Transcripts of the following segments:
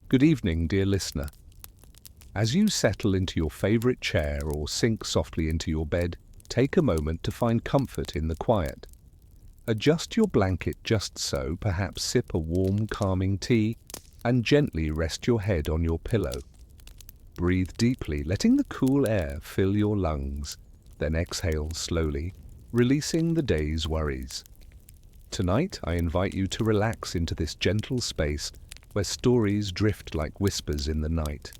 Good evening, dear listener. As you settle into your favorite chair or sink softly into your bed, take a moment to find comfort in the quiet. Adjust your blanket just so, perhaps sip a warm, calming tea, and gently rest your head on your pillow. Breathe deeply, letting the cool air fill your lungs, then exhale slowly, releasing the day's worries. Tonight, I invite you to relax into this gentle space where stories drift like whispers in the night.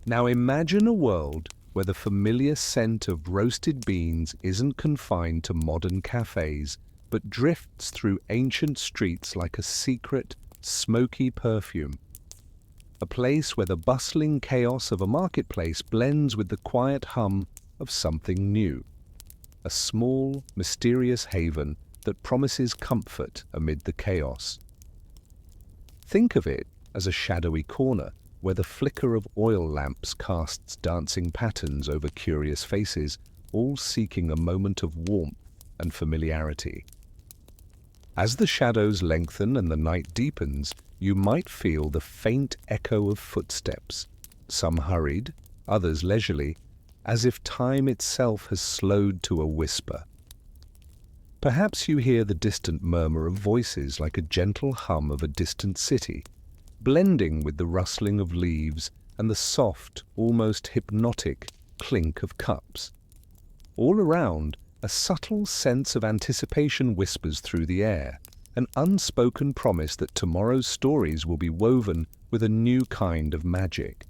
Now imagine a world where the familiar scent of roasted beans isn't confined to modern cafes, but drifts through ancient streets like a secret, smoky perfume. A place where the bustling chaos of a marketplace blends with the quiet hum of something new. A small, mysterious haven that promises comfort amid the chaos. Think of it as a shadowy corner where the flicker of oil lamps casts dancing patterns over curious faces, all seeking a moment of warmth and familiarity. As the shadows lengthen and the night deepens, you might feel the faint echo of footsteps, some hurried, others leisurely, as if time itself has slowed to a whisper. Perhaps you hear the distant murmur of voices like a gentle hum of a distant city, blending with the rustling of leaves and the soft, almost hypnotic clink of cups. All around, a subtle sense of anticipation whispers through the air, an unspoken promise that tomorrow's stories will be woven with a new kind of magic.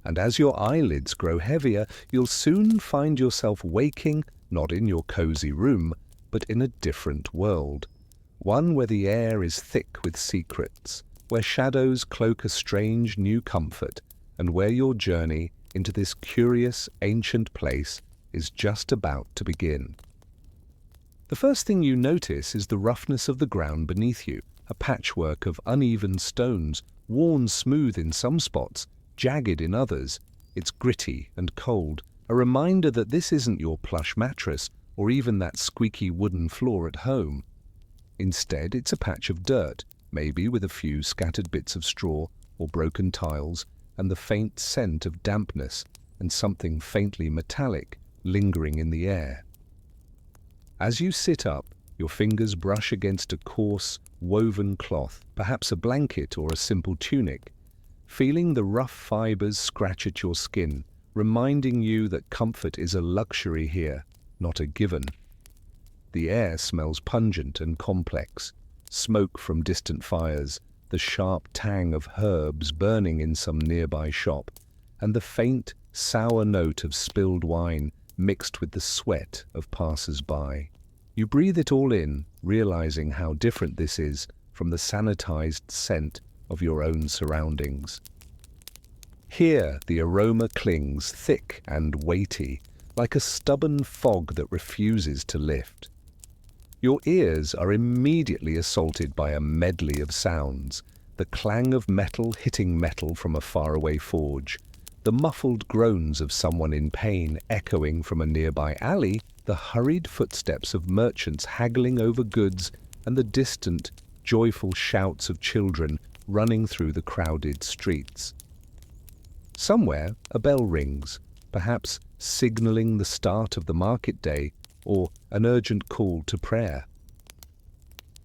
And as your eyelids grow heavier, you'll soon find yourself waking, not in your cozy room, but in a different world. One where the air is thick with secrets, where shadows cloak a strange new comfort, and where your journey into this curious ancient place is just about to begin. The first thing you notice is the roughness of the ground beneath you, a patchwork of uneven stones, worn smooth in some spots, jagged in others. It's gritty and cold, a reminder that this isn't your plush mattress or even that squeaky wooden floor at home. Instead, it's a patch of dirt, maybe with a few scattered bits of straw or broken tiles, and the faint scent of dampness and something faintly metallic lingering in the air. As you sit up, your fingers brush against a coarse, woven cloth, perhaps a blanket or a simple tunic, feeling the rough fibers scratch at your skin, reminding you that comfort is a luxury here, not a given. The air smells pungent and complex, smoke from distant fires, the sharp tang of herbs burning in some nearby shop, and the faint, sour note of spilled wine mixed with the sweat of passers-by. You breathe it all in, realizing how different this is from the sanitized scent of your own surroundings. Here, the aroma clings thick and weighty, like a stubborn fog that refuses to lift. Your ears are immediately assaulted by a medley of sounds, the clang of metal hitting metal from a faraway forge, the muffled groans of someone in pain echoing from a nearby alley, the hurried footsteps of merchants haggling over goods, and the distant, joyful shouts of children running through the crowded streets. Somewhere, a bell rings, perhaps signaling the start of the market day or an urgent call to prayer.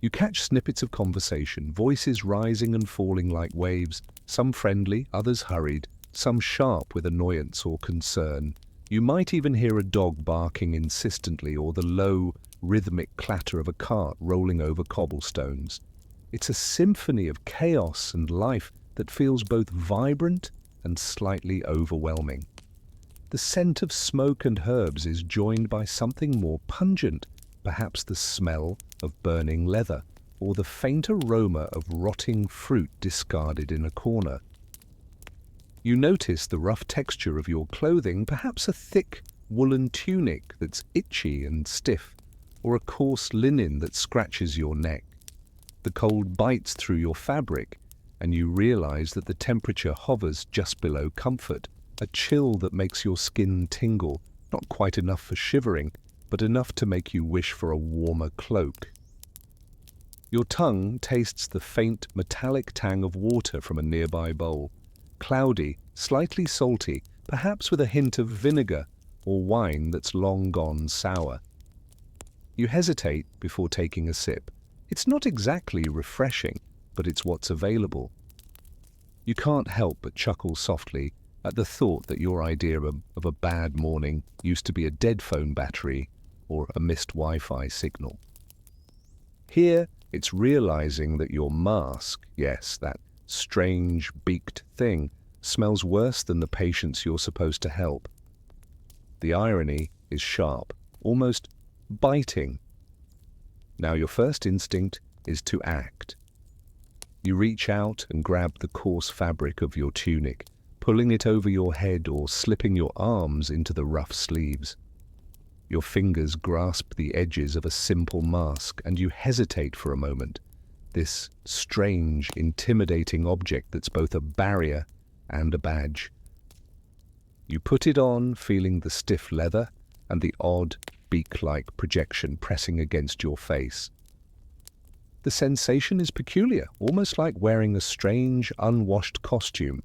You catch snippets of conversation, voices rising and falling like waves, some friendly, others hurried, some sharp with annoyance or concern. You might even hear a dog barking insistently or the low, rhythmic clatter of a cart rolling over cobblestones. It's a symphony of chaos and life that feels both vibrant and slightly overwhelming. The scent of smoke and herbs is joined by something more pungent, perhaps the smell of burning leather, or the faint aroma of rotting fruit discarded in a corner. You notice the rough texture of your clothing, perhaps a thick woolen tunic that's itchy and stiff, or a coarse linen that scratches your neck. The cold bites through your fabric, and you realize that the temperature hovers just below comfort, a chill that makes your skin tingle, not quite enough for shivering, but enough to make you wish for a warmer cloak. Your tongue tastes the faint metallic tang of water from a nearby bowl, cloudy, slightly salty, perhaps with a hint of vinegar or wine that's long gone sour. You hesitate before taking a sip. It's not exactly refreshing, but it's what's available. You can't help but chuckle softly at the thought that your idea of a bad morning used to be a dead phone battery or a missed Wi-Fi signal. Here, it's realizing that your mask, yes, that strange, beaked thing, smells worse than the patients you're supposed to help. The irony is sharp, almost biting. Now your first instinct is to act. You reach out and grab the coarse fabric of your tunic, pulling it over your head or slipping your arms into the rough sleeves. Your fingers grasp the edges of a simple mask and you hesitate for a moment. This strange, intimidating object that's both a barrier and a badge. You put it on, feeling the stiff leather and the odd, beak-like projection pressing against your face. The sensation is peculiar, almost like wearing a strange, unwashed costume,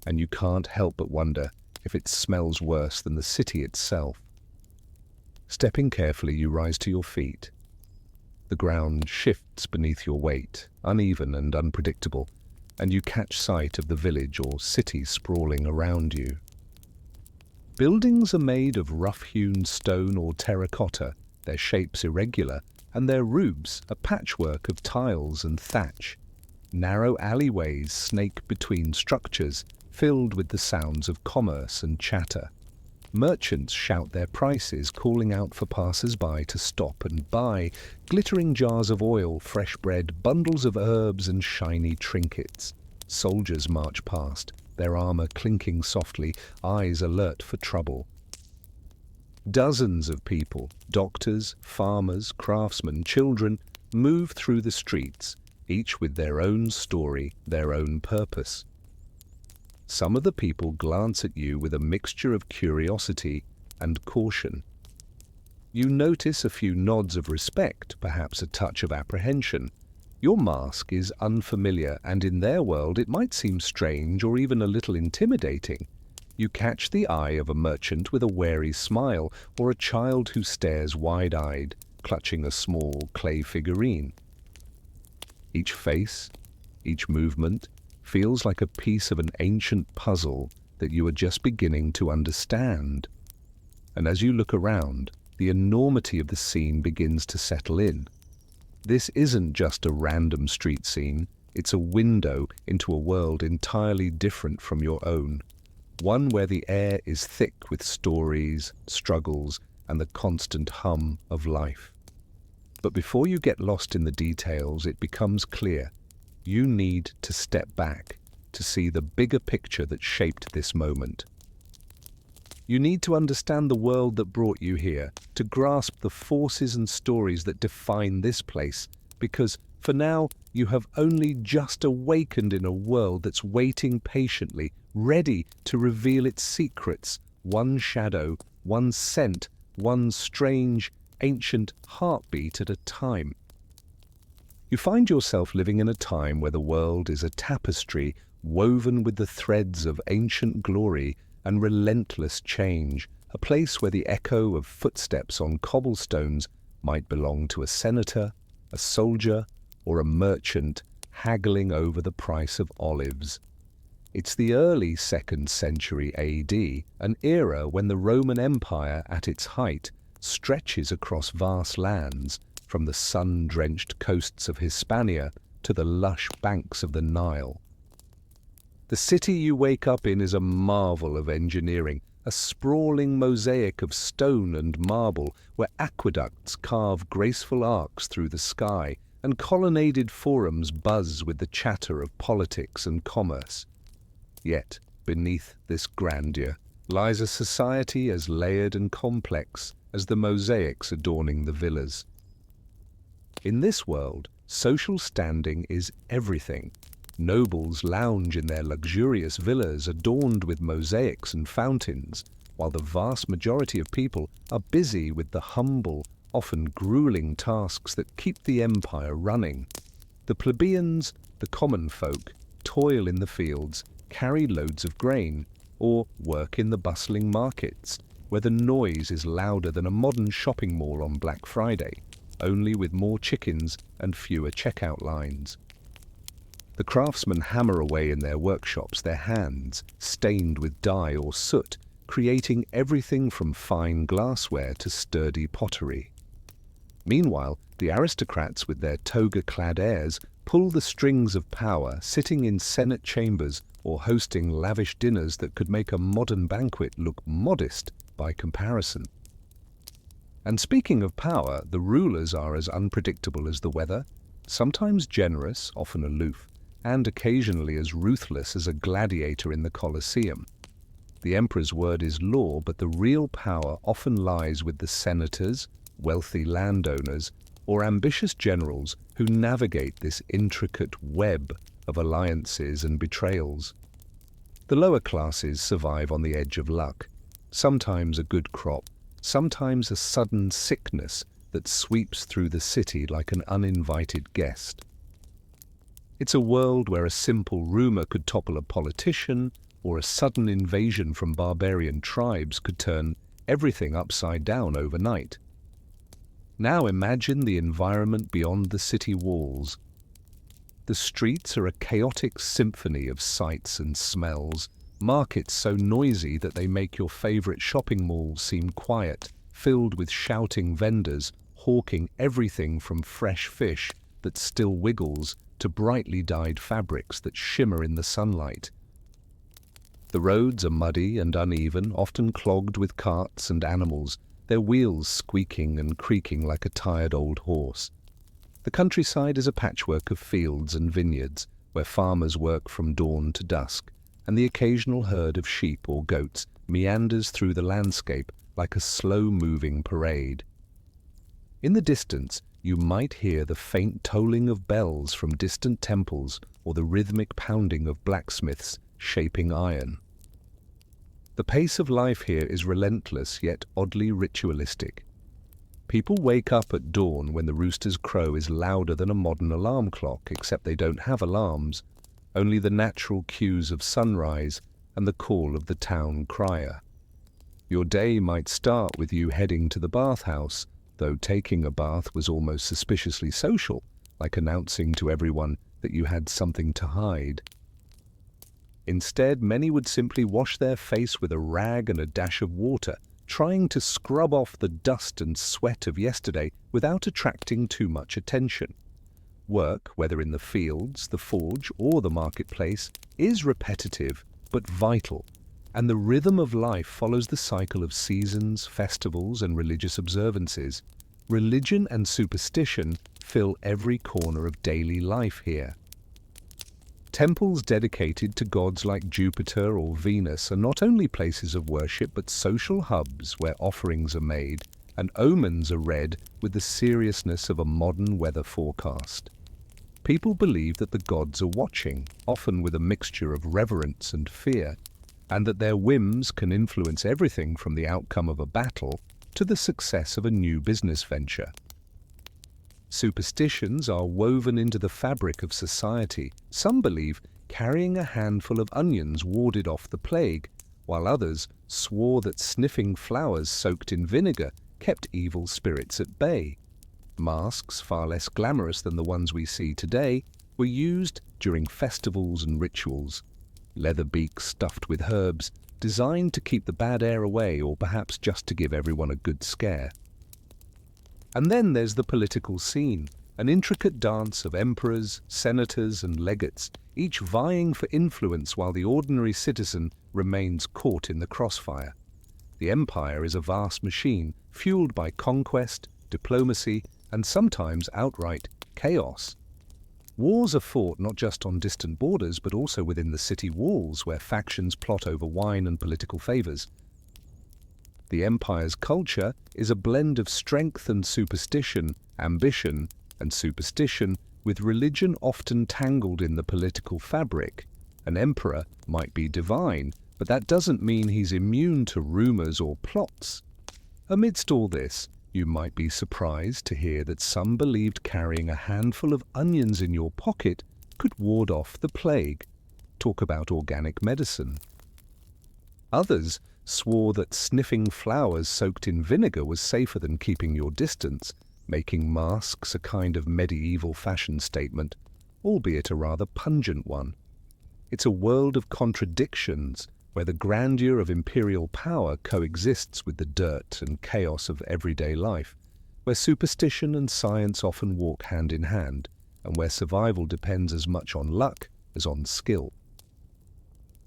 and you can't help but wonder if it smells worse than the city itself. Stepping carefully, you rise to your feet. The ground shifts beneath your weight, uneven and unpredictable, and you catch sight of the village or city sprawling around you. Buildings are made of rough-hewn stone or terracotta, their shapes irregular, and their roofs a patchwork of tiles and thatch. Narrow alleyways snake between structures, filled with the sounds of commerce and chatter. Merchants shout their prices, calling out for passers-by to stop and buy, glittering jars of oil, fresh bread, bundles of herbs and shiny trinkets. Soldiers march past, their armor clinking softly, eyes alert for trouble. Dozens of people, doctors, farmers, craftsmen, children, move through the streets, each with their own story, their own purpose. Some of the people glance at you with a mixture of curiosity and caution. You notice a few nods of respect, perhaps a touch of apprehension. Your mask is unfamiliar, and in their world it might seem strange or even a little intimidating. You catch the eye of a merchant with a wary smile, or a child who stares wide-eyed, clutching a small clay figurine. Each face, each movement, feels like a piece of an ancient puzzle that you are just beginning to understand. And as you look around, the enormity of the scene begins to settle in. This isn't just a random street scene, it's a window into a world entirely different from your own. One where the air is thick with stories, struggles, and the constant hum of life. But before you get lost in the details, it becomes clear. You need to step back to see the bigger picture that shaped this moment. You need to understand the world that brought you here, to grasp the forces and stories that define this place, because for now you have only just awakened in a world that's waiting patiently, ready to reveal its secrets, one shadow, one scent, one strange, ancient heartbeat at a time. You find yourself living in a time where the world is a tapestry woven with the threads of ancient glory and relentless change, a place where the echo of footsteps on cobblestones might belong to a senator, a soldier, or a merchant haggling over the price of olives. It's the early 2nd century AD, an era when the Roman Empire at its height stretches across vast lands, from the sun-drenched coasts of Hispania to the lush banks of the Nile. The city you wake up in is a marvel of engineering, a sprawling mosaic of stone and marble where aqueducts carve graceful arcs through the sky and colonnaded forums buzz with the chatter of politics and commerce. Yet, beneath this grandeur, lies a society as layered and complex as the mosaics adorning the villas. In this world, social standing is everything. Nobles lounge in their luxurious villas adorned with mosaics and fountains, while the vast majority of people are busy with the humble, often grueling tasks that keep the empire running. The plebeians, the common folk, toil in the fields, carry loads of grain, or work in the bustling markets, where the noise is louder than a modern shopping mall on Black Friday, only with more chickens and fewer checkout lines. The craftsmen hammer away in their workshops, their hands stained with dye or soot, creating everything from fine glassware to sturdy pottery. Meanwhile, the aristocrats with their toga-clad airs pull the strings of power, sitting in Senate chambers or hosting lavish dinners that could make a modern banquet look modest by comparison. And speaking of power, the rulers are as unpredictable as the weather, sometimes generous, often aloof, and occasionally as ruthless as a gladiator in the Colosseum. The emperor's word is law, but the real power often lies with the senators, wealthy landowners, or ambitious generals who navigate this intricate web of alliances and betrayals. The lower classes survive on the edge of luck, sometimes a good crop, sometimes a sudden sickness that sweeps through the city like an uninvited guest. It's a world where a simple rumor could topple a politician, or a sudden invasion from barbarian tribes could turn everything upside down overnight. Now imagine the environment beyond the city walls. The streets are a chaotic symphony of sights and smells, markets so noisy that they make your favorite shopping mall seem quiet, filled with shouting vendors, hawking everything from fresh fish that still wiggles to brightly dyed fabrics that shimmer in the sunlight. The roads are muddy and uneven, often clogged with carts and animals, their wheels squeaking and creaking like a tired old horse. The countryside is a patchwork of fields and vineyards, where farmers work from dawn to dusk, and the occasional herd of sheep or goats meanders through the landscape like a slow-moving parade. In the distance, you might hear the faint tolling of bells from distant temples or the rhythmic pounding of blacksmiths shaping iron. The pace of life here is relentless yet oddly ritualistic. People wake up at dawn when the rooster's crow is louder than a modern alarm clock, except they don't have alarms, only the natural cues of sunrise and the call of the town crier. Your day might start with you heading to the bathhouse, though taking a bath was almost suspiciously social, like announcing to everyone that you had something to hide. Instead, many would simply wash their face with a rag and a dash of water, trying to scrub off the dust and sweat of yesterday without attracting too much attention. Work, whether in the fields, the forge, or the marketplace, is repetitive but vital, and the rhythm of life follows the cycle of seasons, festivals, and religious observances. Religion and superstition fill every corner of daily life here. Temples dedicated to gods like Jupiter or Venus are not only places of worship but social hubs where offerings are made and omens are read with the seriousness of a modern weather forecast. People believe that the gods are watching, often with a mixture of reverence and fear, and that their whims can influence everything from the outcome of a battle to the success of a new business venture. Superstitions are woven into the fabric of society. Some believe carrying a handful of onions warded off the plague, while others swore that sniffing flowers soaked in vinegar kept evil spirits at bay. Masks, far less glamorous than the ones we see today, were used during festivals and rituals. Leather beaks stuffed with herbs, designed to keep the bad air away or perhaps just to give everyone a good scare. And then there's the political scene, an intricate dance of emperors, senators, and legates, each vying for influence while the ordinary citizen remains caught in the crossfire. The empire is a vast machine, fueled by conquest, diplomacy, and sometimes outright chaos. Wars are fought not just on distant borders, but also within the city walls, where factions plot over wine and political favors. The empire's culture is a blend of strength and superstition, ambition and superstition, with religion often tangled in the political fabric. An emperor might be divine, but that doesn't mean he's immune to rumors or plots. Amidst all this, You might be surprised to hear that some believed carrying a handful of onions in your pocket could ward off the plague. Talk about organic medicine. Others swore that sniffing flowers soaked in vinegar was safer than keeping your distance, making masks a kind of medieval fashion statement, albeit a rather pungent one. It's a world of contradictions, where the grandeur of imperial power coexists with the dirt and chaos of everyday life, where superstition and science often walk hand in hand, and where survival depends as much on luck as on skill.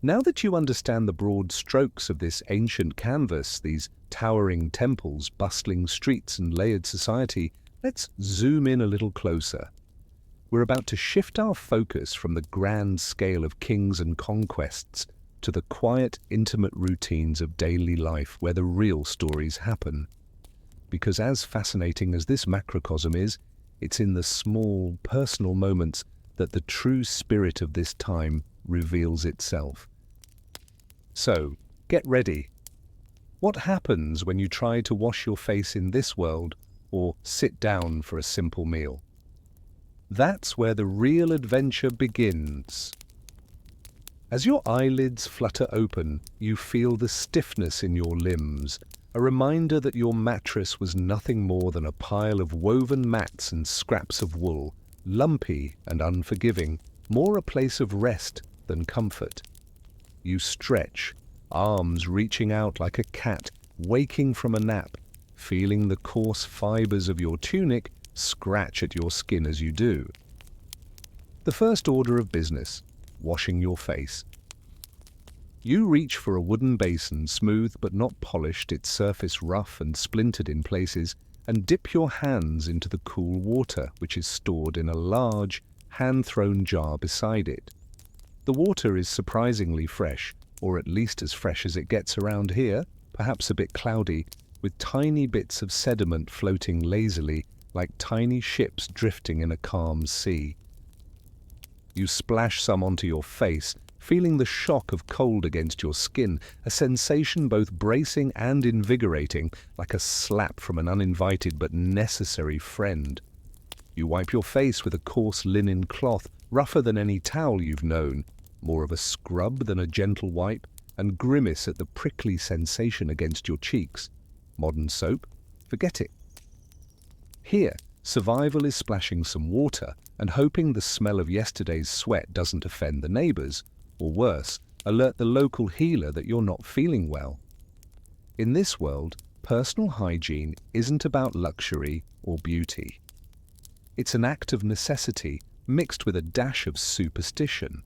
Now that you understand the broad strokes of this ancient canvas, these towering temples, bustling streets, and layered society, let's zoom in a little closer. We're about to shift our focus from the grand scale of kings and conquests to the quiet, intimate routines of daily life where the real stories happen. Because as fascinating as this macrocosm is, it's in the small, personal moments that the true spirit of this time reveals itself. So, get ready. What happens when you try to wash your face in this world or sit down for a simple meal? That's where the real adventure begins. As your eyelids flutter open, you feel the stiffness in your limbs, a reminder that your mattress was nothing more than a pile of woven mats and scraps of wool, lumpy and unforgiving, more a place of rest than comfort. You stretch, arms reaching out like a cat waking from a nap, feeling the coarse fibers of your tunic scratch at your skin as you do. The first order of business: washing your face. You reach for a wooden basin, smooth but not polished, its surface rough and splintered in places, and dip your hands into the cool water, which is stored in a large, hand-thrown jar beside it. The water is surprisingly fresh, or at least as fresh as it gets around here, perhaps a bit cloudy, with tiny bits of sediment floating lazily like tiny ships drifting in a calm sea. You splash some onto your face, feeling the shock of cold against your skin, a sensation both bracing and invigorating, like a slap from an uninvited but necessary friend. You wipe your face with a coarse linen cloth, rougher than any towel you've known, more of a scrub than a gentle wipe, and grimace at the prickly sensation against your cheeks. Modern soap? Forget it. Here, survival is splashing some water and hoping the smell of yesterday's sweat doesn't offend the neighbors, or worse, alert the local healer that you're not feeling well. In this world, personal hygiene isn't about luxury or beauty. It's an act of necessity mixed with a dash of superstition.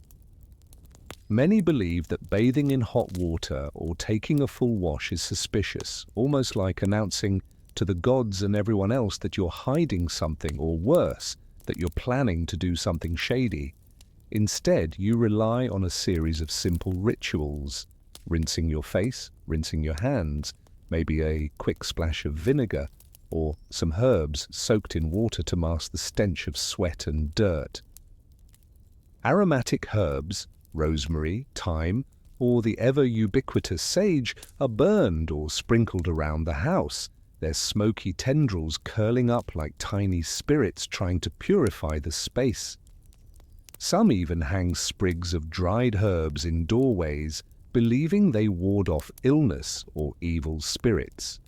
Many believe that bathing in hot water or taking a full wash is suspicious, almost like announcing to the gods and everyone else that you're hiding something, or worse, that you're planning to do something shady. Instead, you rely on a series of simple rituals: rinsing your face, rinsing your hands, maybe a quick splash of vinegar, or some herbs soaked in water to mask the stench of sweat and dirt. Aromatic herbs, rosemary, thyme, or the ever-ubiquitous sage, are burned or sprinkled around the house, their smoky tendrils curling up like tiny spirits trying to purify the space. Some even hang sprigs of dried herbs in doorways, believing they ward off illness or evil spirits.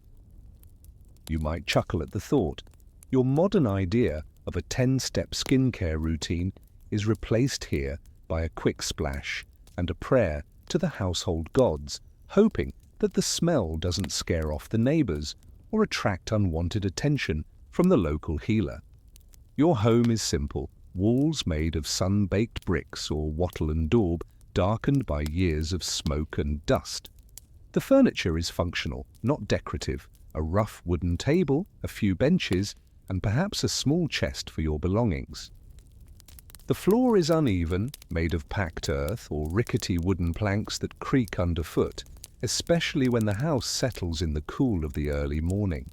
You might chuckle at the thought. Your modern idea of a 10-step skincare routine is replaced here by a quick splash and a prayer to the household gods, hoping that the smell doesn't scare off the neighbors or attract unwanted attention from the local healer. Your home is simple: walls made of sun-baked bricks or wattle and daub, darkened by years of smoke and dust. The furniture is functional, not decorative: a rough wooden table, a few benches, and perhaps a small chest for your belongings. The floor is uneven, made of packed earth or rickety wooden planks that creak underfoot, especially when the house settles in the cool of the early morning.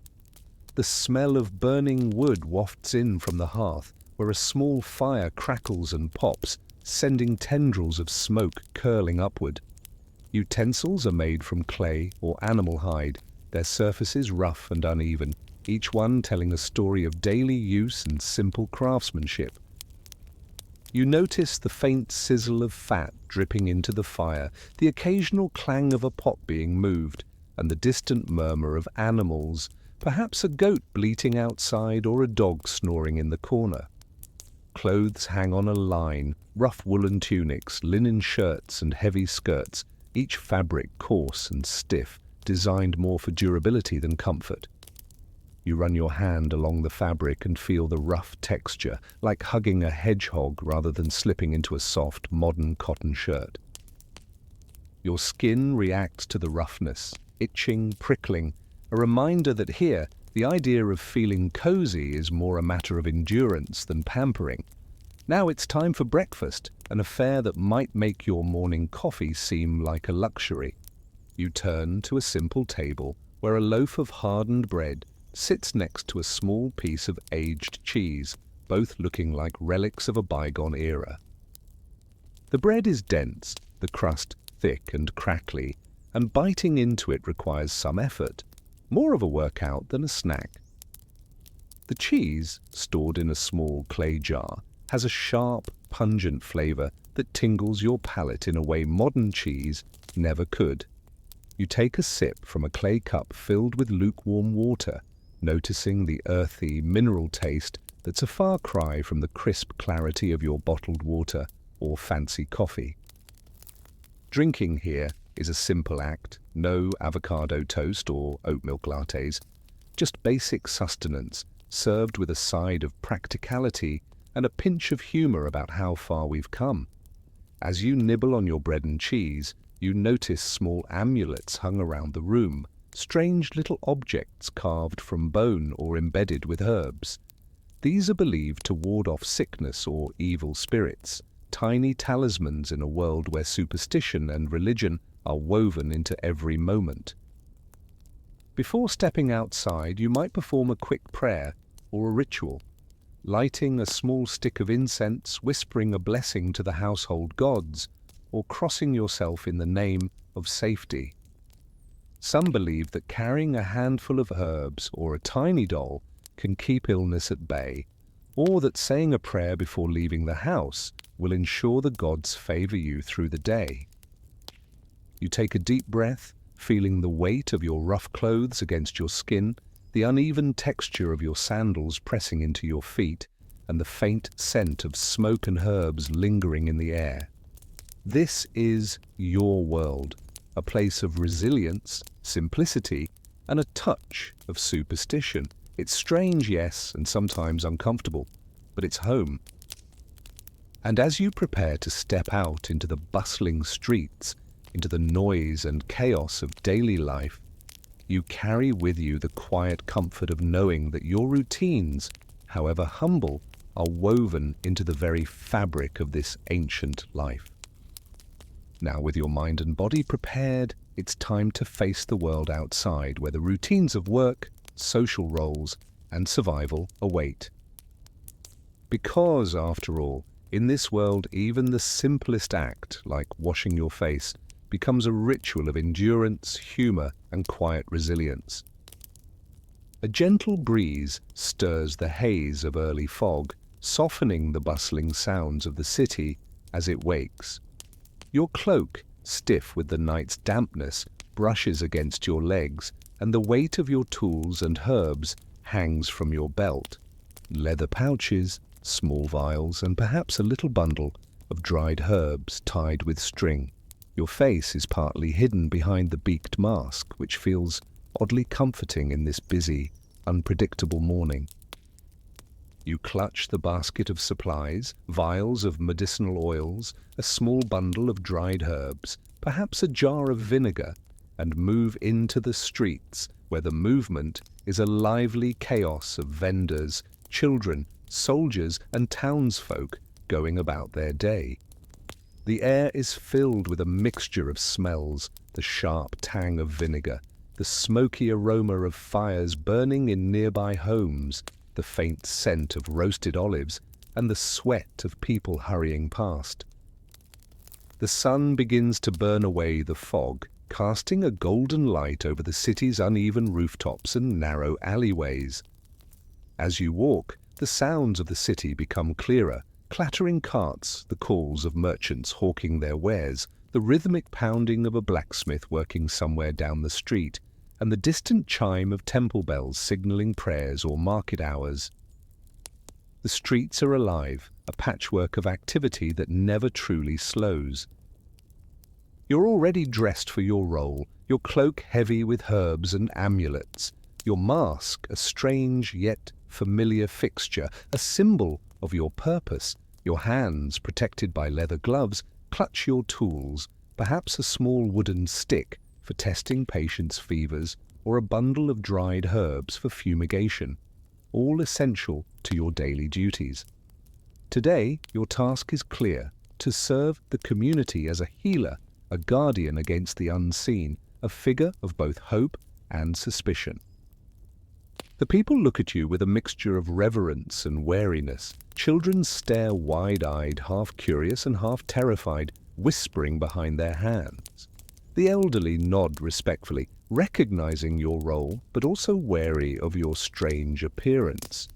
The smell of burning wood wafts in from the hearth, where a small fire crackles and pops, sending tendrils of smoke curling upward. Utensils are made from clay or animal hide, their surfaces rough and uneven, each one telling a story of daily use and simple craftsmanship. You notice the faint sizzle of fat dripping into the fire, the occasional clang of a pot being moved, and the distant murmur of animals, perhaps a goat bleating outside or a dog snoring in the corner. Clothes hang on a line, rough woolen tunics, linen shirts and heavy skirts, each fabric coarse and stiff, designed more for durability than comfort. You run your hand along the fabric and feel the rough texture, like hugging a hedgehog rather than slipping into a soft, modern cotton shirt. Your skin reacts to the roughness, itching, prickling, a reminder that here, the idea of feeling cozy is more a matter of endurance than pampering. Now it's time for breakfast, an affair that might make your morning coffee seem like a luxury. You turn to a simple table where a loaf of hardened bread sits next to a small piece of aged cheese, both looking like relics of a bygone era. The bread is dense, the crust thick and crackly, and biting into it requires some effort, more of a workout than a snack. The cheese, stored in a small clay jar, has a sharp, pungent flavor that tingles your palate in a way modern cheese never could. You take a sip from a clay cup filled with lukewarm water, noticing the earthy, mineral taste that's a far cry from the crisp clarity of your bottled water or fancy coffee. Drinking here is a simple act, no avocado toast or oat milk lattes, just basic sustenance served with a side of practicality and a pinch of humor about how far we've come. As you nibble on your bread and cheese, you notice small amulets hung around the room, strange little objects carved from bone or embedded with herbs. These are believed to ward off sickness or evil spirits, tiny talismans in a world where superstition and religion are woven into every moment. Before stepping outside, you might perform a quick prayer or a ritual, lighting a small stick of incense, whispering a blessing to the household gods, or crossing yourself in the name of safety. Some believe that carrying a handful of herbs or a tiny doll can keep illness at bay, or that saying a prayer before leaving the house will ensure the gods favor you through the day. You take a deep breath, feeling the weight of your rough clothes against your skin, the uneven texture of your sandals pressing into your feet, and the faint scent of smoke and herbs lingering in the air. This is your world, a place of resilience, simplicity, and a touch of superstition. It's strange, yes, and sometimes uncomfortable, but it's home. And as you prepare to step out into the bustling streets, into the noise and chaos of daily life, you carry with you the quiet comfort of knowing that your routines, however humble, are woven into the very fabric of this ancient life. Now, with your mind and body prepared, it's time to face the world outside, where the routines of work, social roles, and survival await. Because, after all, in this world, even the simplest act, like washing your face, becomes a ritual of endurance, humor, and quiet resilience. A gentle breeze stirs the haze of early fog, softening the bustling sounds of the city as it wakes. Your cloak, stiff with the night's dampness, brushes against your legs, and the weight of your tools and herbs hangs from your belt. Leather pouches, small vials, and perhaps a little bundle of dried herbs tied with string. Your face is partly hidden behind the beaked mask, which feels oddly comforting in this busy, unpredictable morning. You clutch the basket of supplies, vials of medicinal oils, a small bundle of dried herbs, perhaps a jar of vinegar, and move into the streets, where the movement is a lively chaos of vendors, children, soldiers, and townsfolk going about their day. The air is filled with a mixture of smells, the sharp tang of vinegar, the smoky aroma of fires burning in nearby homes, the faint scent of roasted olives, and the sweat of people hurrying past. The sun begins to burn away the fog, casting a golden light over the city's uneven rooftops and narrow alleyways. As you walk, the sounds of the city become clearer: clattering carts, the calls of merchants hawking their wares, the rhythmic pounding of a blacksmith working somewhere down the street, and the distant chime of temple bells signaling prayers or market hours. The streets are alive, a patchwork of activity that never truly slows. You're already dressed for your role, your cloak heavy with herbs and amulets, your mask a strange yet familiar fixture, a symbol of your purpose. Your hands, protected by leather gloves, clutch your tools, perhaps a small wooden stick for testing patients' fevers or a bundle of dried herbs for fumigation, all essential to your daily duties. Today, your task is clear: to serve the community as a healer, a guardian against the unseen, a figure of both hope and suspicion. The people look at you with a mixture of reverence and wariness. Children stare wide-eyed, half curious and half terrified, whispering behind their hands. The elderly nod respectfully, recognizing your role, but also wary of your strange appearance.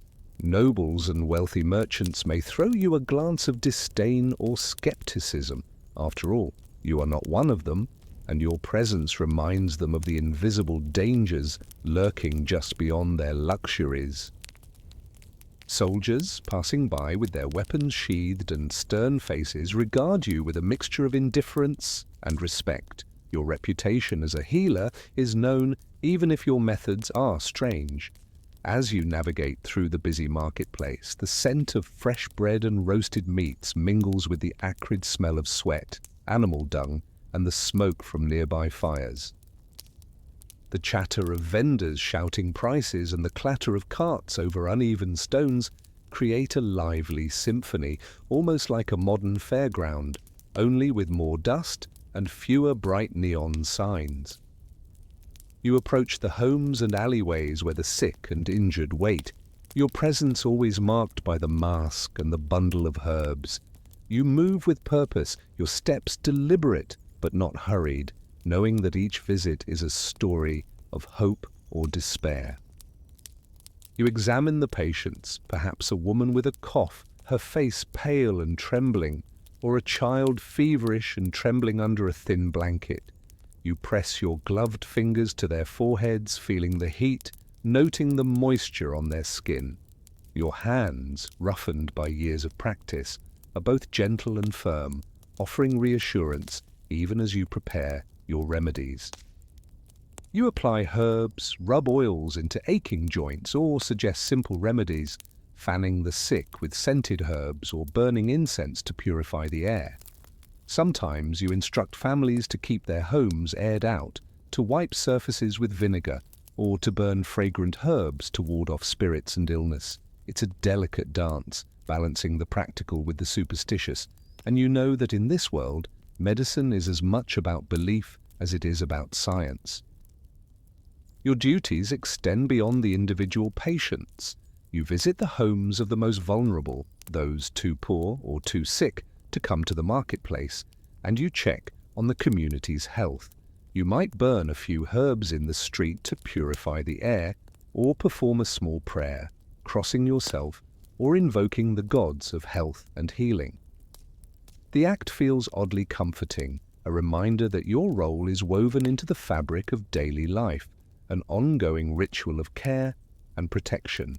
Nobles and wealthy merchants may throw you a glance of disdain or skepticism. After all, you are not one of them, and your presence reminds them of the invisible dangers lurking just beyond their luxuries. Soldiers, passing by with their weapons sheathed and stern faces, regard you with a mixture of indifference and respect. Your reputation as a healer is known even if your methods are strange. As you navigate through the busy marketplace, the scent of fresh bread and roasted meats mingles with the acrid smell of sweat, animal dung, and the smoke from nearby fires. The chatter of vendors shouting prices and the clatter of carts over uneven stones create a lively symphony, almost like a modern fairground, only with more dust and fewer bright neon signs. You approach the homes and alleyways where the sick and injured wait, your presence always marked by the mask and the bundle of herbs. You move with purpose, your steps deliberate but not hurried, knowing that each visit is a story of hope or despair. You examine the patients, perhaps a woman with a cough, her face pale and trembling, or a child feverish and trembling under a thin blanket. You press your gloved fingers to their foreheads, feeling the heat, noting the moisture on their skin. Your hands, roughened by years of practice, are both gentle and firm, offering reassurance even as you prepare your remedies. You apply herbs, rub oils into aching joints, or suggest simple remedies, fanning the sick with scented herbs or burning incense to purify the air. Sometimes you instruct families to keep their homes aired out, to wipe surfaces with vinegar, or to burn fragrant herbs to ward off spirits and illness. It's a delicate dance, balancing the practical with the superstitious, and you know that in this world, medicine is as much about belief as it is about science. Your duties extend beyond the individual patients. You visit the homes of the most vulnerable, those too poor or too sick to come to the marketplace, and you check on the community's health. You might burn a few herbs in the street to purify the air, or perform a small prayer, crossing yourself or invoking the gods of health and healing. The act feels oddly comforting, a reminder that your role is woven into the fabric of daily life, an ongoing ritual of care and protection.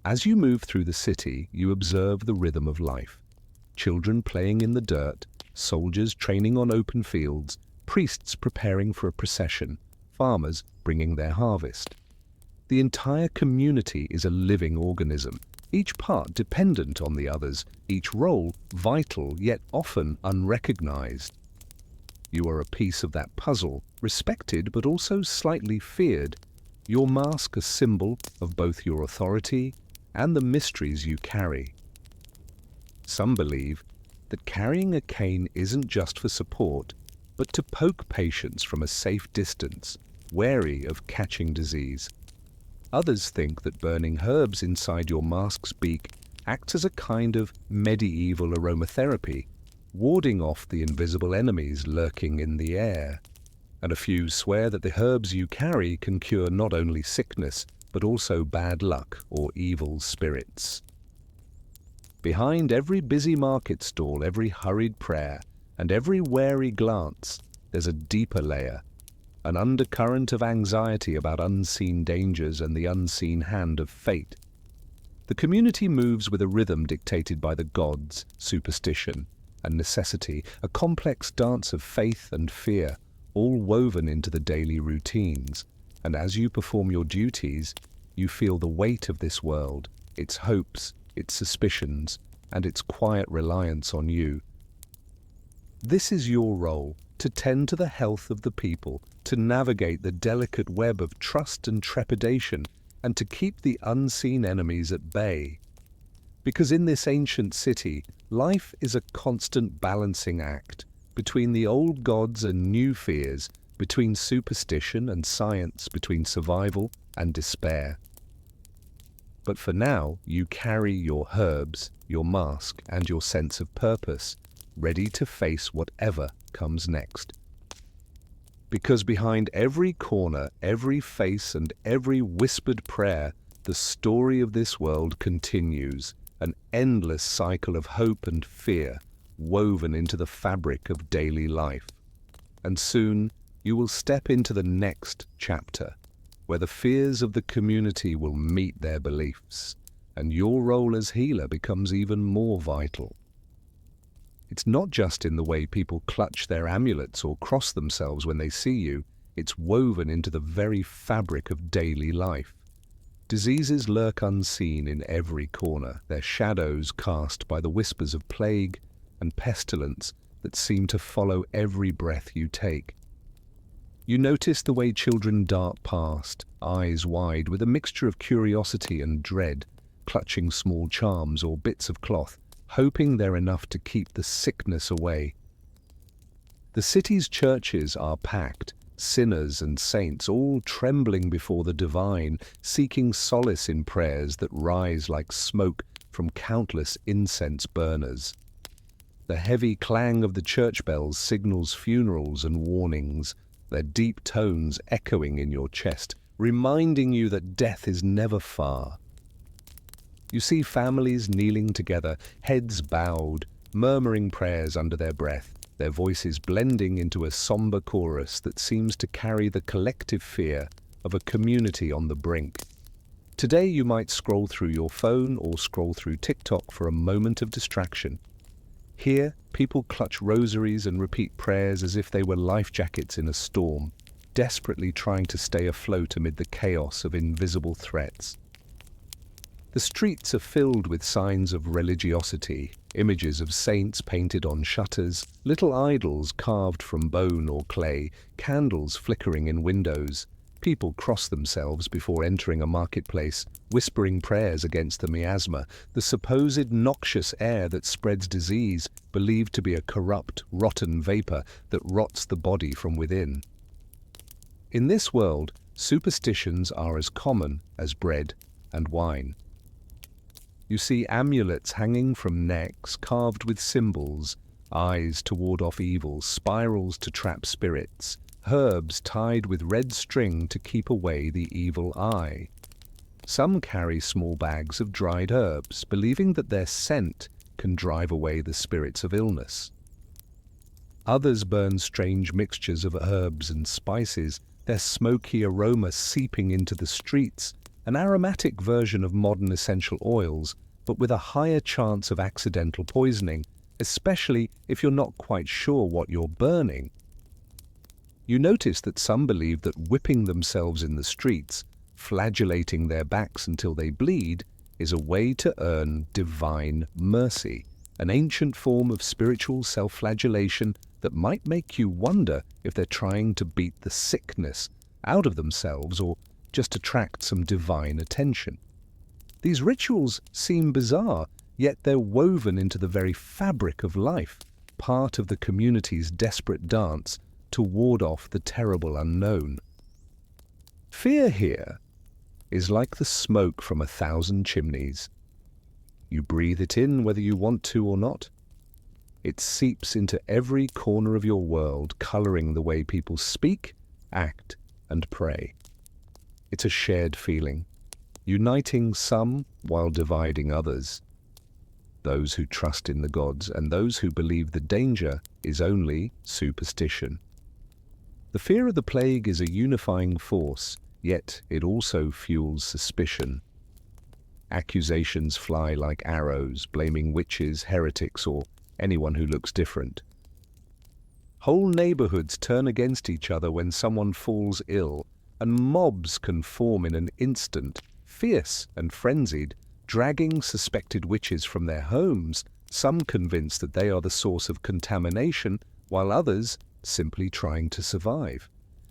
As you move through the city, you observe the rhythm of life. Children playing in the dirt, soldiers training on open fields, priests preparing for a procession, farmers bringing their harvest. The entire community is a living organism, each part dependent on the others, each role vital yet often unrecognized. You are a piece of that puzzle, respected but also slightly feared, your mask a symbol of both your authority and the mysteries you carry. Some believe that carrying a cane isn't just for support, but to poke patients from a safe distance, wary of catching disease. Others think that burning herbs inside your mask's beak acts as a kind of medieval aromatherapy, warding off the invisible enemies lurking in the air. and a few swear that the herbs you carry can cure not only sickness, but also bad luck or evil spirits. Behind every busy market stall, every hurried prayer, and every wary glance, there's a deeper layer, an undercurrent of anxiety about unseen dangers and the unseen hand of fate. The community moves with a rhythm dictated by the gods, superstition, and necessity, a complex dance of faith and fear, all woven into the daily routines. And as you perform your duties, you feel the weight of this world, its hopes, its suspicions, and its quiet reliance on you. This is your role, to tend to the health of the people, to navigate the delicate web of trust and trepidation, and to keep the unseen enemies at bay. Because in this ancient city, life is a constant balancing act between the old gods and new fears, between superstition and science, between survival and despair. But for now, you carry your herbs, your mask, and your sense of purpose, ready to face whatever comes next. Because behind every corner, every face, and every whispered prayer, the story of this world continues, an endless cycle of hope and fear woven into the fabric of daily life. And soon, you will step into the next chapter, where the fears of the community will meet their beliefs, and your role as healer becomes even more vital. It's not just in the way people clutch their amulets or cross themselves when they see you, it's woven into the very fabric of daily life. Diseases lurk unseen in every corner, their shadows cast by the whispers of plague and pestilence that seem to follow every breath you take. You notice the way children dart past, eyes wide, with a mixture of curiosity and dread, clutching small charms or bits of cloth, hoping they're enough to keep the sickness away. The city's churches are packed, sinners and saints all trembling before the divine, seeking solace in prayers that rise like smoke from countless incense burners. The heavy clang of the church bells signals funerals and warnings, their deep tones echoing in your chest, reminding you that death is never far. You see families kneeling together, heads bowed, murmuring prayers under their breath, their voices blending into a somber chorus that seems to carry the collective fear of a community on the brink. Today you might scroll through your phone or scroll through TikTok for a moment of distraction. Here, people clutch rosaries and repeat prayers as if they were life jackets in a storm, desperately trying to stay afloat amid the chaos of invisible threats. The streets are filled with signs of religiosity, images of saints painted on shutters, little idols carved from bone or clay, candles flickering in windows. People cross themselves before entering a marketplace, whispering prayers against the miasma, the supposed noxious air that spreads disease, believed to be a corrupt, rotten vapor that rots the body from within. In this world, superstitions are as common as bread and wine. You see amulets hanging from necks carved with symbols, eyes to ward off evil, spirals to trap spirits, herbs tied with red string to keep away the evil eye. Some carry small bags of dried herbs, believing that their scent can drive away the spirits of illness. Others burn strange mixtures of herbs and spices, their smoky aroma seeping into the streets, an aromatic version of modern essential oils, but with a higher chance of accidental poisoning, especially if you're not quite sure what you're burning. You notice that some believe that whipping themselves in the streets, flagellating their backs until they bleed, is a way to earn divine mercy, an ancient form of spiritual self-flagellation that might make you wonder if they're trying to beat the sickness out of themselves or just attract some divine attention. These rituals seem bizarre, yet they're woven into the very fabric of life, part of the community's desperate dance to ward off the terrible unknown. Fear here is like the smoke from 1,000 chimneys. You breathe it in whether you want to or not. It seeps into every corner of your world, coloring the way people speak, act, and pray. It's a shared feeling, uniting some while dividing others. Those who trust in the gods and those who believe the danger is only superstition. The fear of the plague is a unifying force, yet it also fuels suspicion. Accusations fly like arrows, blaming witches, heretics, or anyone who looks different. Whole neighborhoods turn against each other when someone falls ill, and mobs can form in an instant, fierce and frenzied, dragging suspected witches from their homes, some convinced that they are the source of contamination, while others simply trying to survive.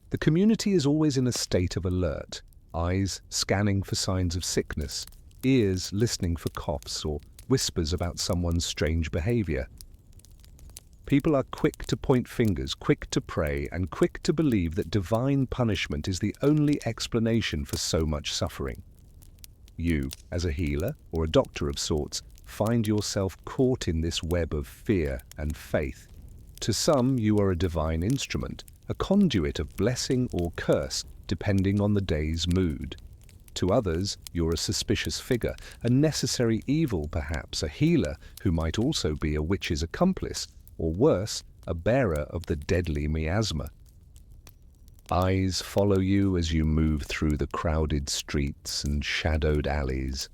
The community is always in a state of alert, eyes scanning for signs of sickness, ears listening for coughs or whispers about someone's strange behavior. People are quick to point fingers, quick to pray, and quick to believe that divine punishment is the only explanation for so much suffering. You, as a healer or a doctor of sorts, find yourself caught in this web of fear and faith. To some, you are a divine instrument, a conduit of blessing or curse, depending on the day's mood. To others, you're a suspicious figure, a necessary evil perhaps, a healer who might also be a witch's accomplice, or worse, a bearer of the deadly miasma. Eyes follow you as you move through the crowded streets and shadowed alleys.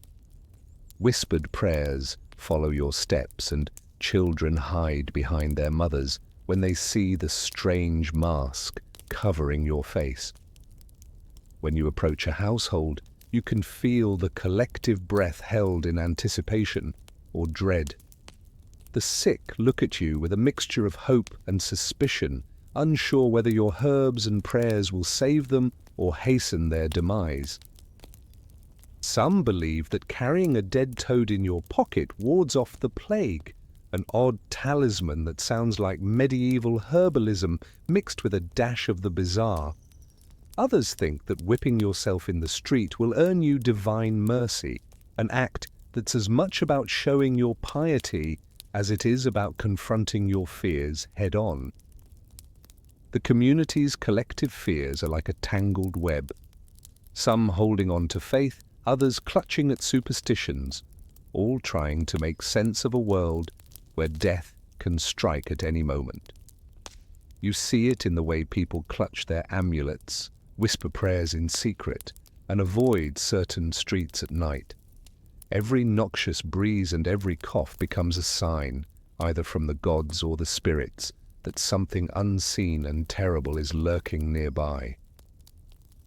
Whispered prayers follow your steps, and children hide behind their mothers when they see the strange mask covering your face. When you approach a household, you can feel the collective breath held in anticipation or dread. The sick look at you with a mixture of hope and suspicion, unsure whether your herbs and prayers will save them or hasten their demise. Some believe that carrying a dead toad in your pocket wards off the plague, an odd talisman that sounds like medieval herbalism mixed with a dash of the bizarre. Others think that whipping yourself in the street will earn you divine mercy, an act that's as much about showing your piety as it is about confronting your fears head-on. The community's collective fears are like a tangled web, some holding on to faith, others clutching at superstitions, all trying to make sense of a world where death can strike at any moment. You see it in the way people clutch their amulets, whisper prayers in secret, and avoid certain streets at night. Every noxious breeze and every cough becomes a sign, either from the gods or the spirits, that something unseen and terrible is lurking nearby.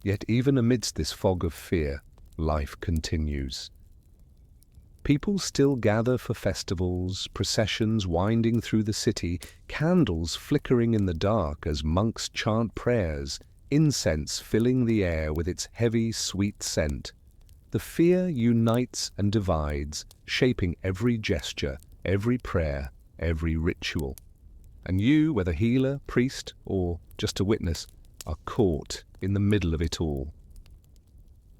Yet even amidst this fog of fear, life continues. People still gather for festivals, processions winding through the city, candles flickering in the dark as monks chant prayers, incense filling the air with its heavy, sweet scent. The fear unites and divides, shaping every gesture, every prayer, every ritual. And you, whether healer, priest, or just a witness, are caught in the middle of it all.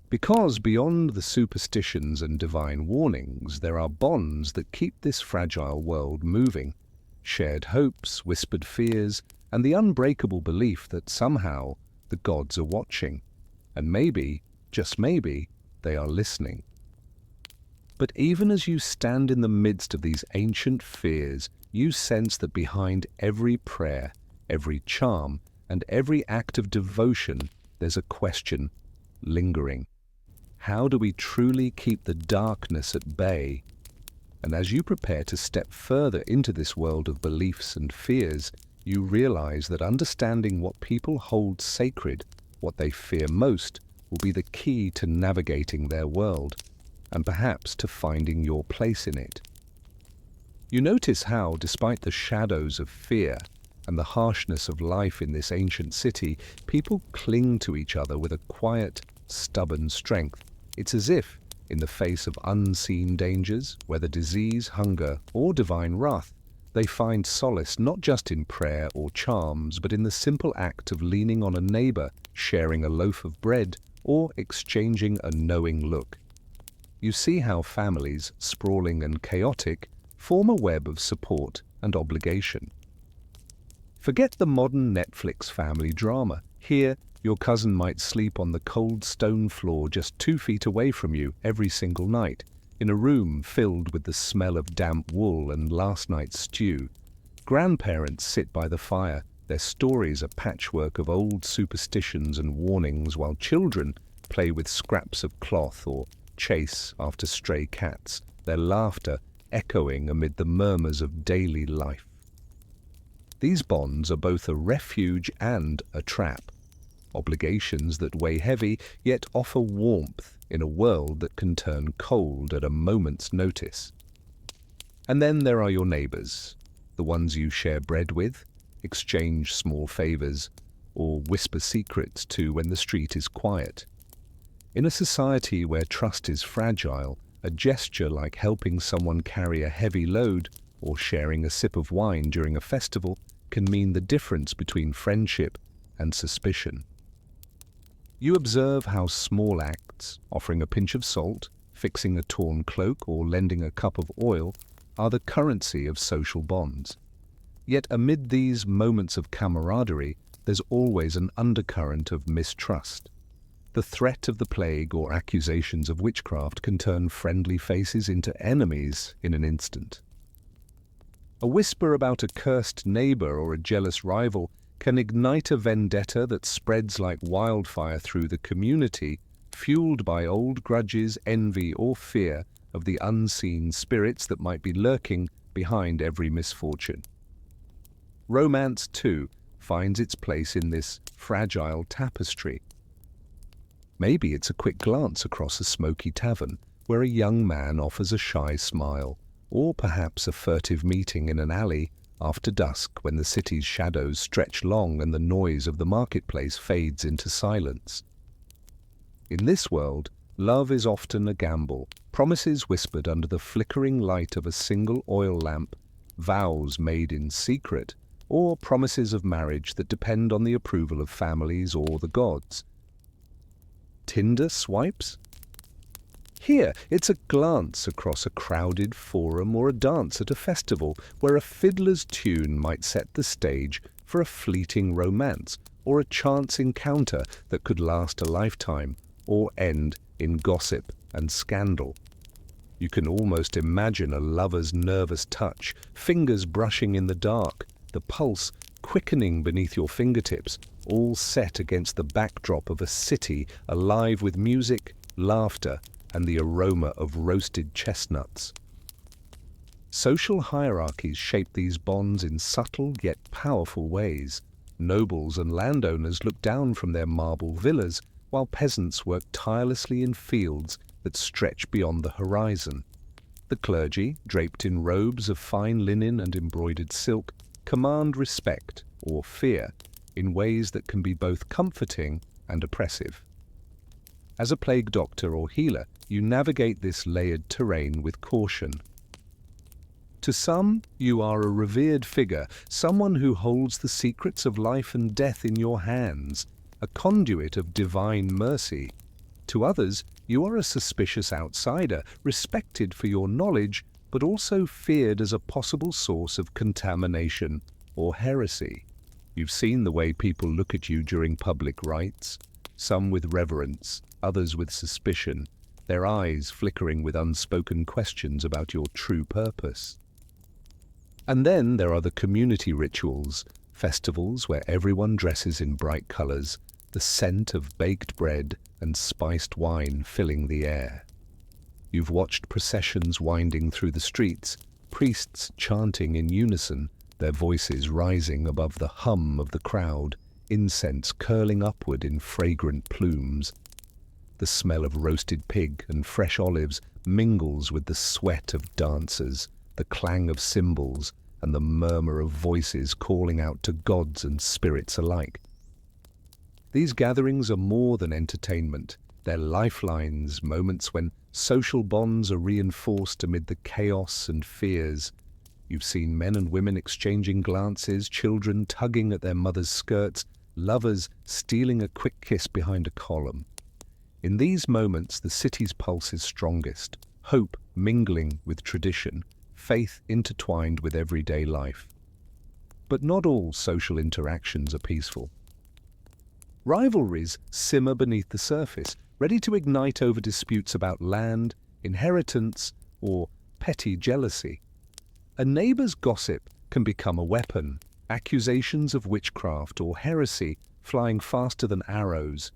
Because beyond the superstitions and divine warnings, there are bonds that keep this fragile world moving. Shared hopes, whispered fears, and the unbreakable belief that somehow the gods are watching. And maybe, just maybe, they are listening. But even as you stand in the midst of these ancient fears, you sense that behind every prayer, every charm, and every act of devotion, there's a question lingering. How do we truly keep the darkness at bay? And as you prepare to step further into this world of beliefs and fears, you realize that understanding what people hold sacred, what they fear most, will be the key to navigating their world, and perhaps to finding your place in it. You notice how, despite the shadows of fear and the harshness of life in this ancient city, people cling to each other with a quiet, stubborn strength. It's as if, in the face of unseen dangers, whether disease, hunger, or divine wrath, they find solace not just in prayer or charms, but in the simple act of leaning on a neighbor, sharing a loaf of bread, or exchanging a knowing look. You see how families, sprawling and chaotic, form a web of support and obligation. Forget the modern Netflix family drama. Here, your cousin might sleep on the cold stone floor just 2 feet away from you every single night, in a room filled with the smell of damp wool and last night's stew. Grandparents sit by the fire, their stories a patchwork of old superstitions and warnings, while children play with scraps of cloth or chase after stray cats, their laughter echoing amid the murmurs of daily life. These bonds are both a refuge and a trap, obligations that weigh heavy yet offer warmth in a world that can turn cold at a moment's notice. And then there are your neighbors, the ones you share bread with, exchange small favors, or whisper secrets to when the street is quiet. In a society where trust is fragile, a gesture like helping someone carry a heavy load or sharing a sip of wine during a festival can mean the difference between friendship and suspicion. You observe how small acts, offering a pinch of salt, fixing a torn cloak, or lending a cup of oil, are the currency of social bonds. Yet amid these moments of camaraderie, there's always an undercurrent of mistrust. The threat of the plague or accusations of witchcraft can turn friendly faces into enemies in an instant. A whisper about a cursed neighbor or a jealous rival can ignite a vendetta that spreads like wildfire through the community, fueled by old grudges, envy, or fear of the unseen spirits that might be lurking behind every misfortune. Romance, too, finds its place in this fragile tapestry. Maybe it's a quick glance across a smoky tavern where a young man offers a shy smile, or perhaps a furtive meeting in an alley after dusk when the city's shadows stretch long and the noise of the marketplace fades into silence. In this world, love is often a gamble, promises whispered under the flickering light of a single oil lamp, vows made in secret, or promises of marriage that depend on the approval of families or the gods. Tinder swipes? Here, it's a glance across a crowded forum or a dance at a festival where a fiddler's tune might set the stage for a fleeting romance or a chance encounter that could last a lifetime or end in gossip and scandal. You can almost imagine a lover's nervous touch, fingers brushing in the dark, the pulse quickening beneath your fingertips, all set against the backdrop of a city alive with music, laughter, and the aroma of roasted chestnuts. Social hierarchies shape these bonds in subtle yet powerful ways. Nobles and landowners look down from their marble villas, while peasants work tirelessly in fields that stretch beyond the horizon. The clergy, draped in robes of fine linen and embroidered silk, command respect or fear in ways that can be both comforting and oppressive. As a plague doctor or healer, you navigate this layered terrain with caution. To some, you are a revered figure, someone who holds the secrets of life and death in your hands, a conduit of divine mercy. To others, you are a suspicious outsider, respected for your knowledge, but also feared as a possible source of contamination or heresy. You've seen the way people look at you during public rites, some with reverence, others with suspicion, their eyes flickering with unspoken questions about your true purpose. And then there are the community rituals, festivals where everyone dresses in bright colors, the scent of baked bread and spiced wine filling the air. You've watched processions winding through the streets, priests chanting in unison, their voices rising above the hum of the crowd, incense curling upward in fragrant plumes. The smell of roasted pig and fresh olives mingles with the sweat of dancers, the clang of cymbals, and the murmur of voices calling out to gods and spirits alike. These gatherings are more than entertainment. They're lifelines, moments when social bonds are reinforced amid the chaos and fears. You've seen men and women exchanging glances, children tugging at their mother's skirts, lovers stealing a quick kiss behind a column. In these moments, the city's pulse is strongest, hope mingling with tradition, faith intertwined with everyday life. But not all social interactions are peaceful. Rivalries simmer beneath the surface, ready to ignite over disputes about land, inheritance, or petty jealousy. A neighbor's gossip can become a weapon, accusations of witchcraft or heresy flying faster than arrows.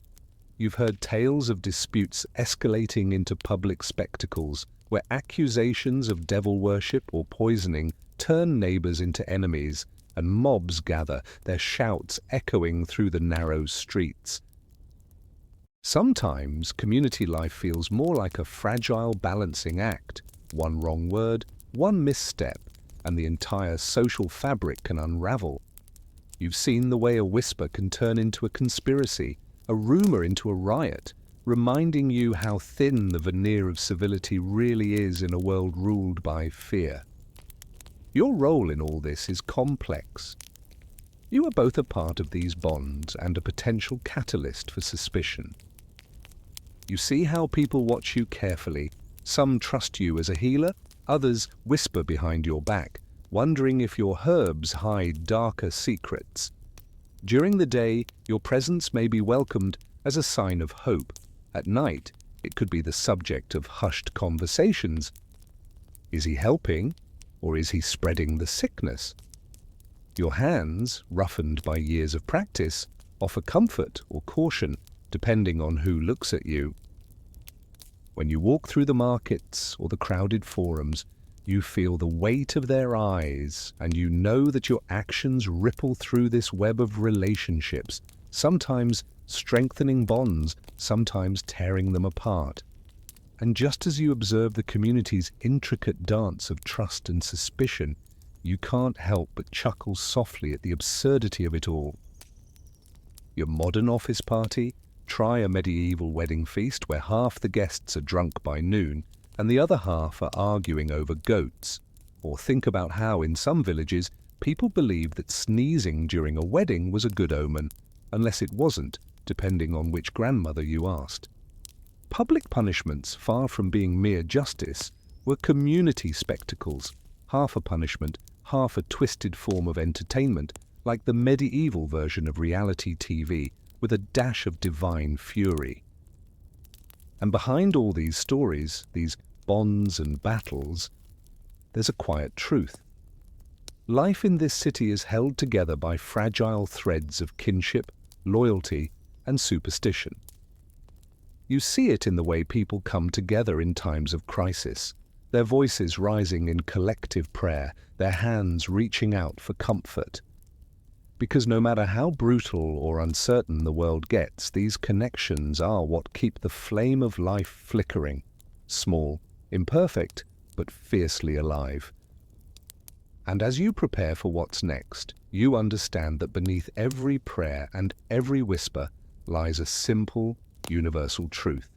You've heard tales of disputes escalating into public spectacles, where accusations of devil worship or poisoning turn neighbors into enemies, and mobs gather, their shouts echoing through the narrow streets. Sometimes community life feels more like a fragile balancing act. One wrong word, one misstep, and the entire social fabric can unravel. You've seen the way a whisper can turn into a conspiracy, a rumor into a riot, reminding you how thin the veneer of civility really is in a world ruled by fear. Your role in all this is complex. You are both a part of these bonds and a potential catalyst for suspicion. You see how people watch you carefully. Some trust you as a healer, others whisper behind your back, wondering if your herbs hide darker secrets. During the day, your presence may be welcomed as a sign of hope. At night, it could be the subject of hushed conversations. Is he helping, or is he spreading the sickness? Your hands, roughened by years of practice, offer comfort or caution, depending on who looks at you. When you walk through the markets or the crowded forums, you feel the weight of their eyes, and you know that your actions ripple through this web of relationships, sometimes strengthening bonds, sometimes tearing them apart. And just as you observe the community's intricate dance of trust and suspicion, you can't help but chuckle softly at the absurdity of it all. Your modern office party? Try a medieval wedding feast where half the guests are drunk by noon and the other half are arguing over goats. Or think about how, in some villages, people believed that sneezing during a wedding was a good omen, unless it wasn't, depending on which grandmother you asked. Public punishments, far from being mere justice, were community spectacles, half a punishment, half a twisted form of entertainment, like the medieval version of reality TV, with a dash of divine fury. And behind all these stories, these bonds and battles, there's a quiet truth. Life in this city is held together by fragile threads of kinship, loyalty, and superstition. You see it in the way people come together in times of crisis, their voices rising in collective prayer, their hands reaching out for comfort. Because no matter how brutal or uncertain the world gets, these connections are what keep the flame of life flickering, small, imperfect, but fiercely alive. And as you prepare for what's next, you understand that beneath every prayer and every whisper lies a simple, universal truth.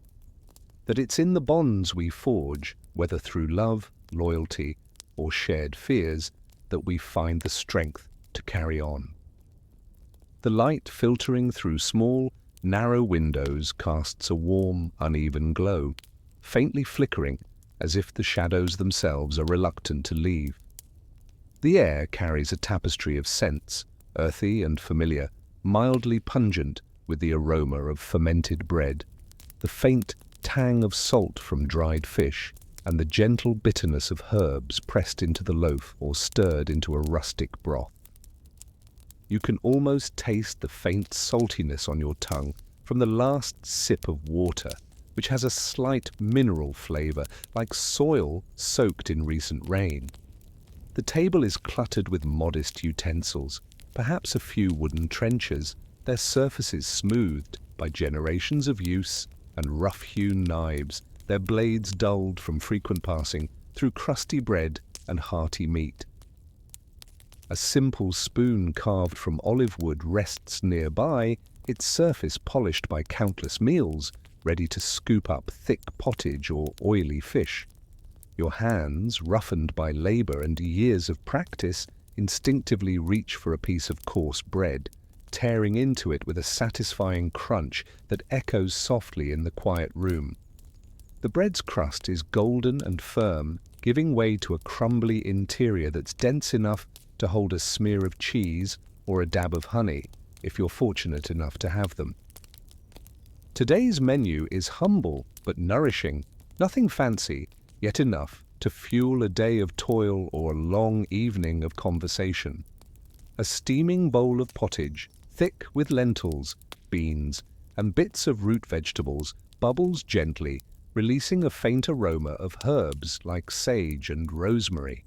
That it's in the bonds we forge, whether through love, loyalty, or shared fears, that we find the strength to carry on. The light filtering through small, narrow windows casts a warm, uneven glow, faintly flickering as if the shadows themselves are reluctant to leave. The air carries a tapestry of scents, earthy and familiar, mildly pungent with the aroma of fermented bread, the faint tang of salt from dried fish, and the gentle bitterness of herbs pressed into the loaf or stirred into a rustic broth. You can almost taste the faint saltiness on your tongue from the last sip of water, which has a slight mineral flavor, like soil soaked in recent rain. The table is cluttered with modest utensils, perhaps a few wooden trenchers, their surfaces smoothed by generations of use, and rough-hewn knives, their blades dulled from frequent passing through crusty bread and hearty meat. A simple spoon carved from olive wood rests nearby, its surface polished by countless meals, ready to scoop up thick pottage or oily fish. Your hands, roughened by labor and years of practice, instinctively reach for a piece of coarse bread, tearing into it with a satisfying crunch that echoes softly in the quiet room. The bread's crust is golden and firm, giving way to a crumbly interior that's dense enough to hold a smear of cheese or a dab of honey, if you're fortunate enough to have them. Today's menu is humble but nourishing, nothing fancy, yet enough to fuel a day of toil or a long evening of conversation. A steaming bowl of pottage, thick with lentils, beans, and bits of root vegetables, bubbles gently, releasing a faint aroma of herbs like sage and rosemary.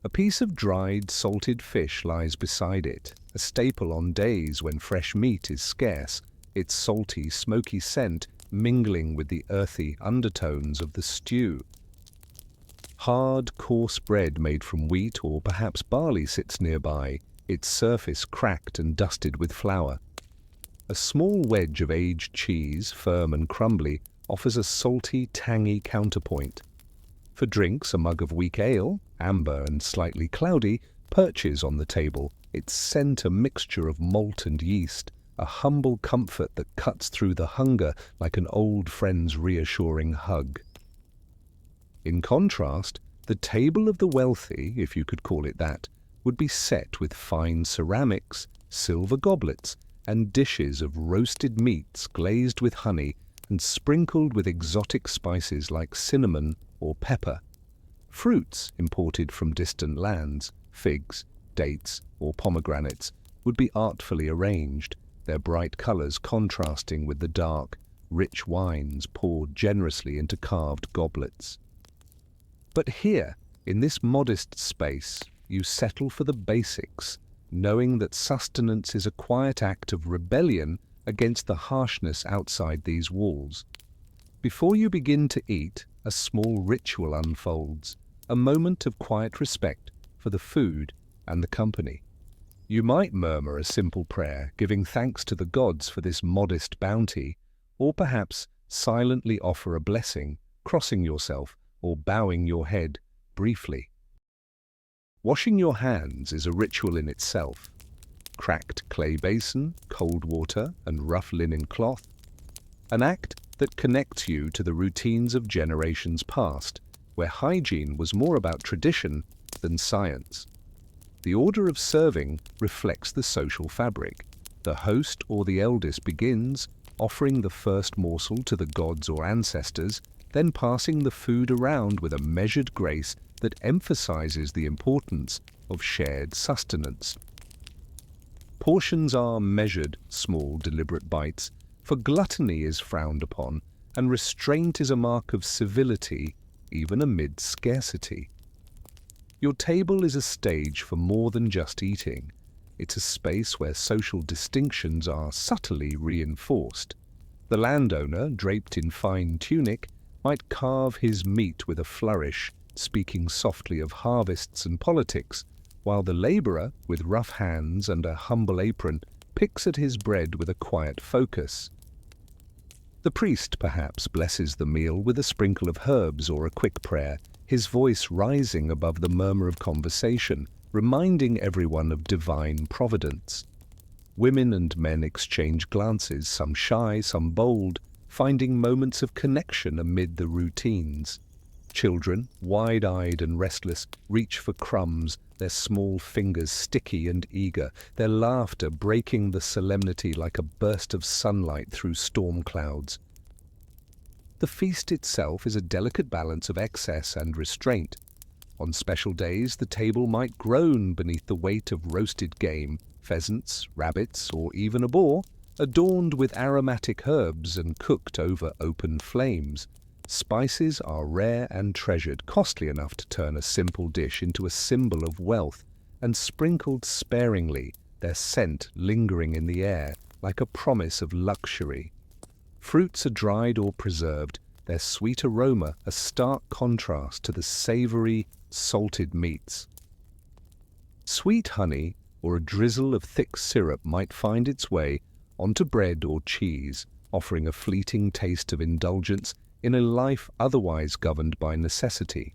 A piece of dried, salted fish lies beside it, a staple on days when fresh meat is scarce, its salty, smoky scent mingling with the earthy undertones of the stew. Hard, coarse bread made from wheat or perhaps barley sits nearby, its surface cracked and dusted with flour. A small wedge of aged cheese, firm and crumbly, offers a salty, tangy counterpoint. For drinks, a mug of weak ale, amber and slightly cloudy, perches on the table, its scent a mixture of malt and yeast, a humble comfort that cuts through the hunger like an old friend's reassuring hug. In contrast, the table of the wealthy, if you could call it that, would be set with fine ceramics, silver goblets, and dishes of roasted meats glazed with honey and sprinkled with exotic spices like cinnamon or pepper. Fruits imported from distant lands, figs, dates, or pomegranates, would be artfully arranged, their bright colors contrasting with the dark, rich wines poured generously into carved goblets. But here, in this modest space, you settle for the basics, knowing that sustenance is a quiet act of rebellion against the harshness outside these walls. Before you begin to eat, a small ritual unfolds, a moment of quiet respect for the food and the company. You might murmur a simple prayer, giving thanks to the gods for this modest bounty, or perhaps silently offer a blessing, crossing yourself or bowing your head briefly. Washing your hands is a ritual in itself. Cracked clay basin, cold water, and rough linen cloth. An act that connects you to the routines of generations past, where hygiene was more about tradition than science. The order of serving reflects the social fabric. The host or the eldest begins, offering the first morsel to the gods or ancestors, then passing the food around with a measured grace that emphasizes the importance of shared sustenance. Portions are measured, small, deliberate bites, for gluttony is frowned upon, and restraint is a mark of civility, even amid scarcity. Your table is a stage for more than just eating. It's a space where social distinctions are subtly reinforced. The landowner, draped in fine tunic, might carve his meat with a flourish, speaking softly of harvests and politics, while the laborer, with rough hands and a humble apron, picks at his bread with a quiet focus. The priest, perhaps, blesses the meal with a sprinkle of herbs or a quick prayer, his voice rising above the murmur of conversation, reminding everyone of divine providence. Women and men exchange glances, some shy, some bold, finding moments of connection amid the routines. Children, wide-eyed and restless, reach for crumbs, their small fingers sticky and eager, their laughter breaking the solemnity like a burst of sunlight through storm clouds. The feast itself is a delicate balance of excess and restraint. On special days, the table might groan beneath the weight of roasted game, pheasants, rabbits, or even a boar, adorned with aromatic herbs and cooked over open flames. Spices are rare and treasured, costly enough to turn a simple dish into a symbol of wealth, and sprinkled sparingly, their scent lingering in the air like a promise of luxury. Fruits are dried or preserved, their sweet aroma a stark contrast to the savory, salted meats. Sweet honey or a drizzle of thick syrup might find its way onto bread or cheese, offering a fleeting taste of indulgence in a life otherwise governed by necessity.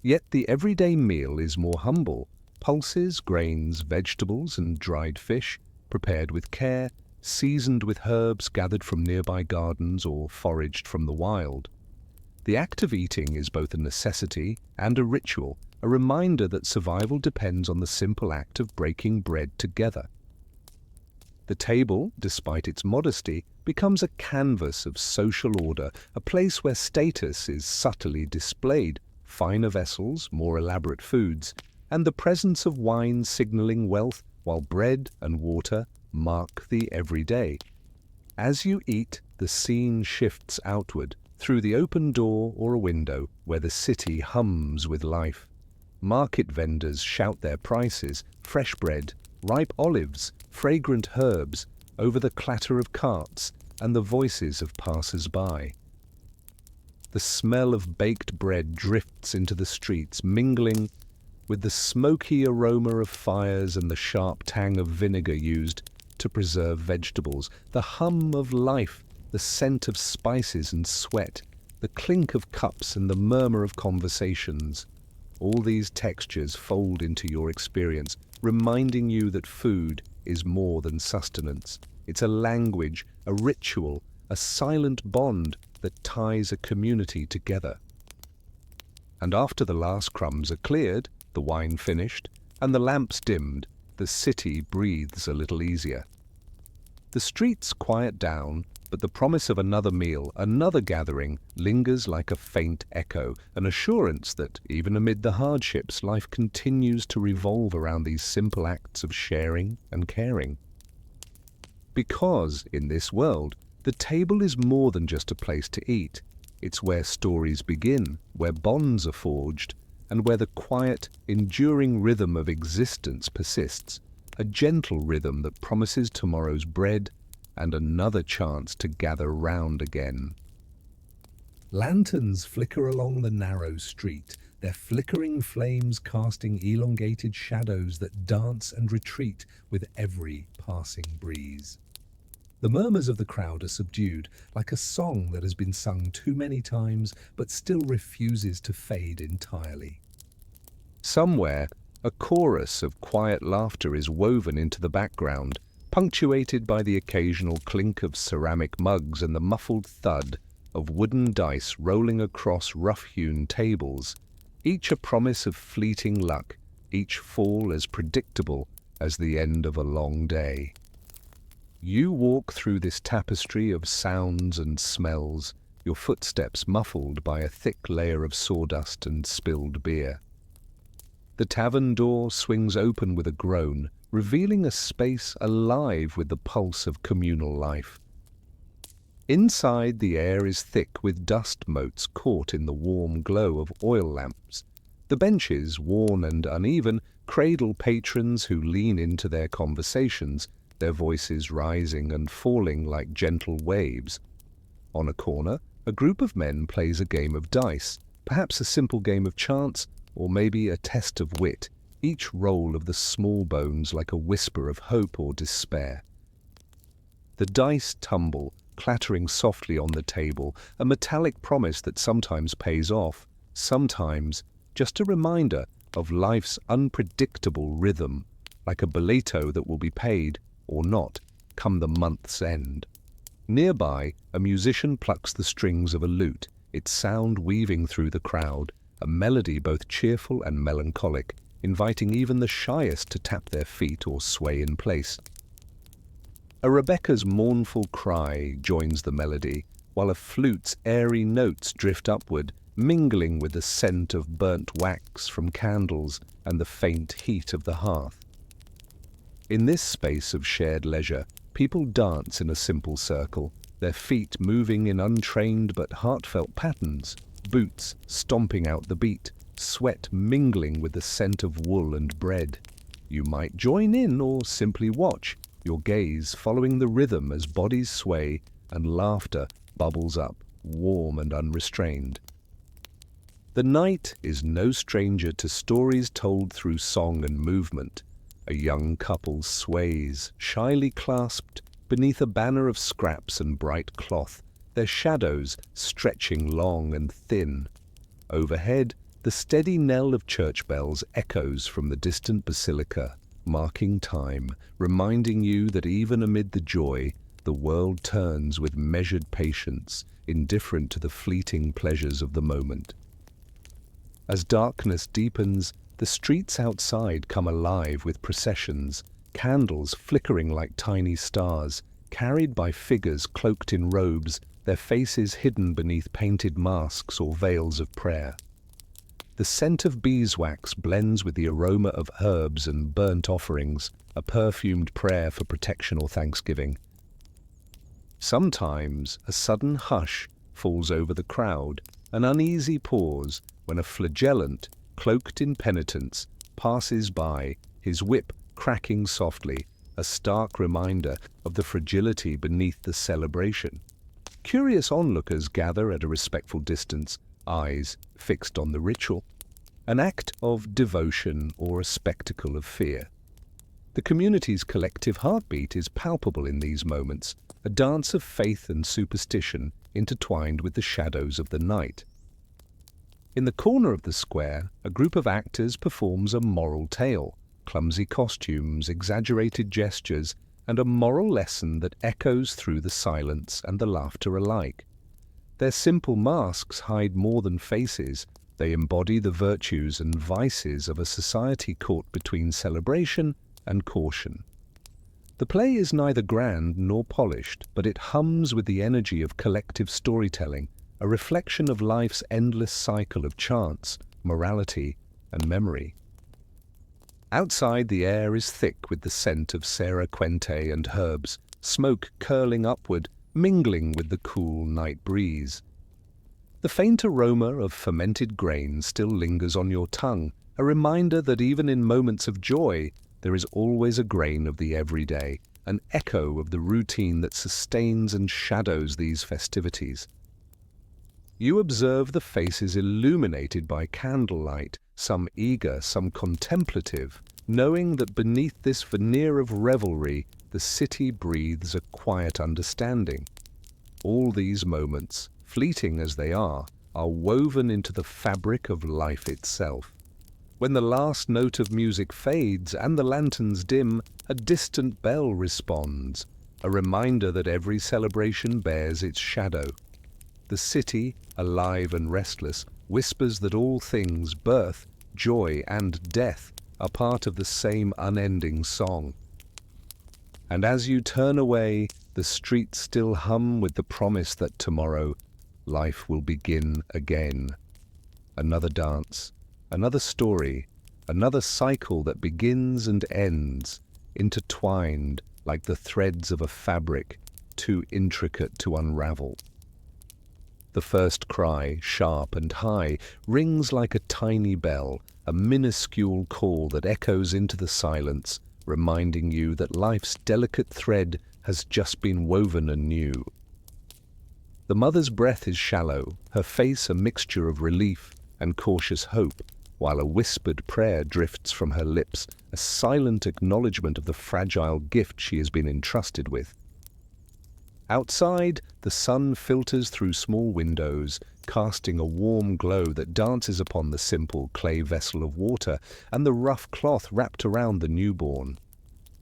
Yet the everyday meal is more humble. Pulses, grains, vegetables, and dried fish, prepared with care, seasoned with herbs gathered from nearby gardens or foraged from the wild. The act of eating is both a necessity and a ritual, a reminder that survival depends on the simple act of breaking bread together. The table, despite its modesty, becomes a canvas of social order, a place where status is subtly displayed, finer vessels, more elaborate foods, and the presence of wine signaling wealth, while bread and water mark the everyday. As you eat, the scene shifts outward, through the open door or a window, where the city hums with life. Market vendors shout their prices, fresh bread, ripe olives, fragrant herbs, over the clatter of carts and the voices of passers-by. The smell of baked bread drifts into the streets, mingling with the smoky aroma of fires and the sharp tang of vinegar used to preserve vegetables, the hum of life, the scent of spices and sweat, the clink of cups and the murmur of conversations. All these textures fold into your experience, reminding you that food is more than sustenance. It's a language, a ritual, a silent bond that ties a community together. And after the last crumbs are cleared, the wine finished, and the lamps dimmed, the city breathes a little easier. The streets quiet down, but the promise of another meal, another gathering, lingers like a faint echo, an assurance that, even amid the hardships, life continues to revolve around these simple acts of sharing and caring. Because, in this world, the table is more than just a place to eat. It's where stories begin, where bonds are forged, and where the quiet, enduring rhythm of existence persists, a gentle rhythm that promises tomorrow's bread and another chance to gather round again. Lanterns flicker along the narrow street, their flickering flames casting elongated shadows that dance and retreat with every passing breeze. The murmurs of the crowd are subdued, like a song that has been sung too many times but still refuses to fade entirely. Somewhere, a chorus of quiet laughter is woven into the background, punctuated by the occasional clink of ceramic mugs and the muffled thud of wooden dice rolling across rough-hewn tables, each a promise of fleeting luck, each fall as predictable as the end of a long day. You walk through this tapestry of sounds and smells, your footsteps muffled by a thick layer of sawdust and spilled beer. The tavern door swings open with a groan, revealing a space alive with the pulse of communal life. Inside, the air is thick with dust motes caught in the warm glow of oil lamps. The benches, worn and uneven, cradle patrons who lean into their conversations, their voices rising and falling like gentle waves. On a corner, a group of men plays a game of dice, perhaps a simple game of chance, or maybe a test of wit, each roll of the small bones like a whisper of hope or despair. The dice tumble, clattering softly on the table, a metallic promise that sometimes pays off, sometimes just a reminder of life's unpredictable rhythm, like a boleto that will be paid, or not, come the month's end. Nearby, a musician plucks the strings of a lute, its sound weaving through the crowd, a melody both cheerful and melancholic, inviting even the shyest to tap their feet or sway in place. A Rebecca's mournful cry joins the melody, while a flute's airy notes drift upward, mingling with the scent of burnt wax from candles and the faint heat of the hearth. In this space of shared leisure, people dance in a simple circle, their feet moving in untrained but heartfelt patterns, boots stomping out the beat, sweat mingling with the scent of wool and bread. You might join in or simply watch, your gaze following the rhythm as bodies sway and laughter bubbles up, warm and unrestrained. The night is no stranger to stories told through song and movement. A young couple sways, shyly clasped beneath a banner of scraps and bright cloth, their shadows stretching long and thin. Overhead, the steady knell of church bells echoes from the distant basilica, marking time, reminding you that even amid the joy, the world turns with measured patience, indifferent to the fleeting pleasures of the moment. As darkness deepens, the streets outside come alive with processions, candles flickering like tiny stars, carried by figures cloaked in robes, their faces hidden beneath painted masks or veils of prayer. The scent of beeswax blends with the aroma of herbs and burnt offerings, a perfumed prayer for protection or thanksgiving. Sometimes a sudden hush falls over the crowd, an uneasy pause when a flagellant, cloaked in penitence, passes by, his whip cracking softly, a stark reminder of the fragility beneath the celebration. Curious onlookers gather at a respectful distance, eyes fixed on the ritual, an act of devotion or a spectacle of fear. The community's collective heartbeat is palpable in these moments, a dance of faith and superstition intertwined with the shadows of the night. In the corner of the square, a group of actors performs a moral tale, clumsy costumes, exaggerated gestures, and a moral lesson that echoes through the silence and the laughter alike. Their simple masks hide more than faces. They embody the virtues and vices of a society caught between celebration and caution. The play is neither grand nor polished, but it hums with the energy of collective storytelling, a reflection of life's endless cycle of chance, morality, and memory. Outside, the air is thick with the scent of Sarah Quente and herbs, smoke curling upward, mingling with the cool night breeze. The faint aroma of fermented grain still lingers on your tongue, a reminder that even in moments of joy, there is always a grain of the everyday, an echo of the routine that sustains and shadows these festivities. You observe the faces illuminated by candlelight, some eager, some contemplative, knowing that beneath this veneer of revelry, the city breathes a quiet understanding. All these moments, fleeting as they are woven into the fabric of life itself. When the last note of music fades and the lanterns dim, a distant bell responds, a reminder that every celebration bears its shadow. The city, alive and restless, whispers that all things, birth, joy, and death, are part of the same unending song. And as you turn away, the streets still hum with the promise that tomorrow, life will begin again. Another dance, another story, another cycle that begins and ends, intertwined like the threads of a fabric too intricate to unravel. The first cry, sharp and high, rings like a tiny bell, a minuscule call that echoes into the silence, reminding you that life's delicate thread has just been woven anew. The mother's breath is shallow, her face a mixture of relief and cautious hope, while a whispered prayer drifts from her lips, a silent acknowledgement of the fragile gift she has been entrusted with. Outside, the sun filters through small windows, casting a warm glow that dances upon the simple clay vessel of water and the rough cloth wrapped around the newborn.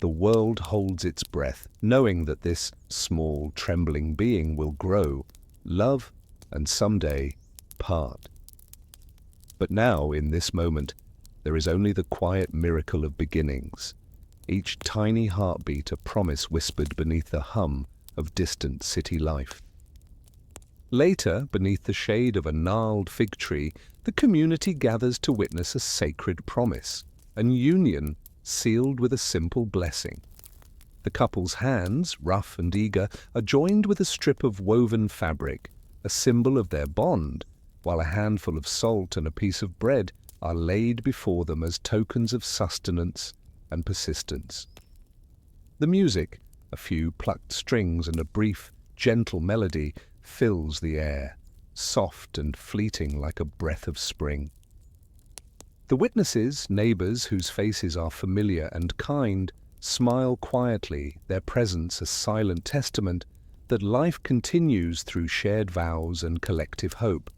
The world holds its breath, knowing that this small, trembling being will grow, love, and someday part. But now, in this moment, there is only the quiet miracle of beginnings, each tiny heartbeat a promise whispered beneath the hum of distant city life. Later, beneath the shade of a gnarled fig tree, the community gathers to witness a sacred promise, a union sealed with a simple blessing. The couple's hands, rough and eager, are joined with a strip of woven fabric, a symbol of their bond, while a handful of salt and a piece of bread are laid before them as tokens of sustenance and persistence. The music, a few plucked strings and a brief, gentle melody, fills the air, soft and fleeting like a breath of spring. The witnesses, neighbors whose faces are familiar and kind, smile quietly, their presence a silent testament that life continues through shared vows and collective hope.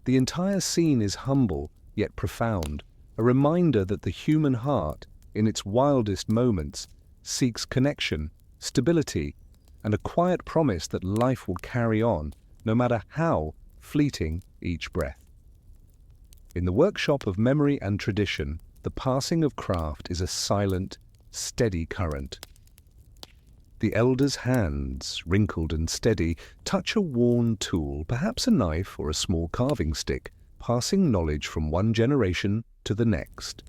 The entire scene is humble yet profound, a reminder that the human heart, in its wildest moments, seeks connection, stability, and a quiet promise that life will carry on, no matter how fleeting each breath. In the workshop of memory and tradition, the passing of craft is a silent, steady current. The elder's hands, wrinkled and steady, touch a worn tool, perhaps a knife or a small carving stick, passing knowledge from one generation to the next.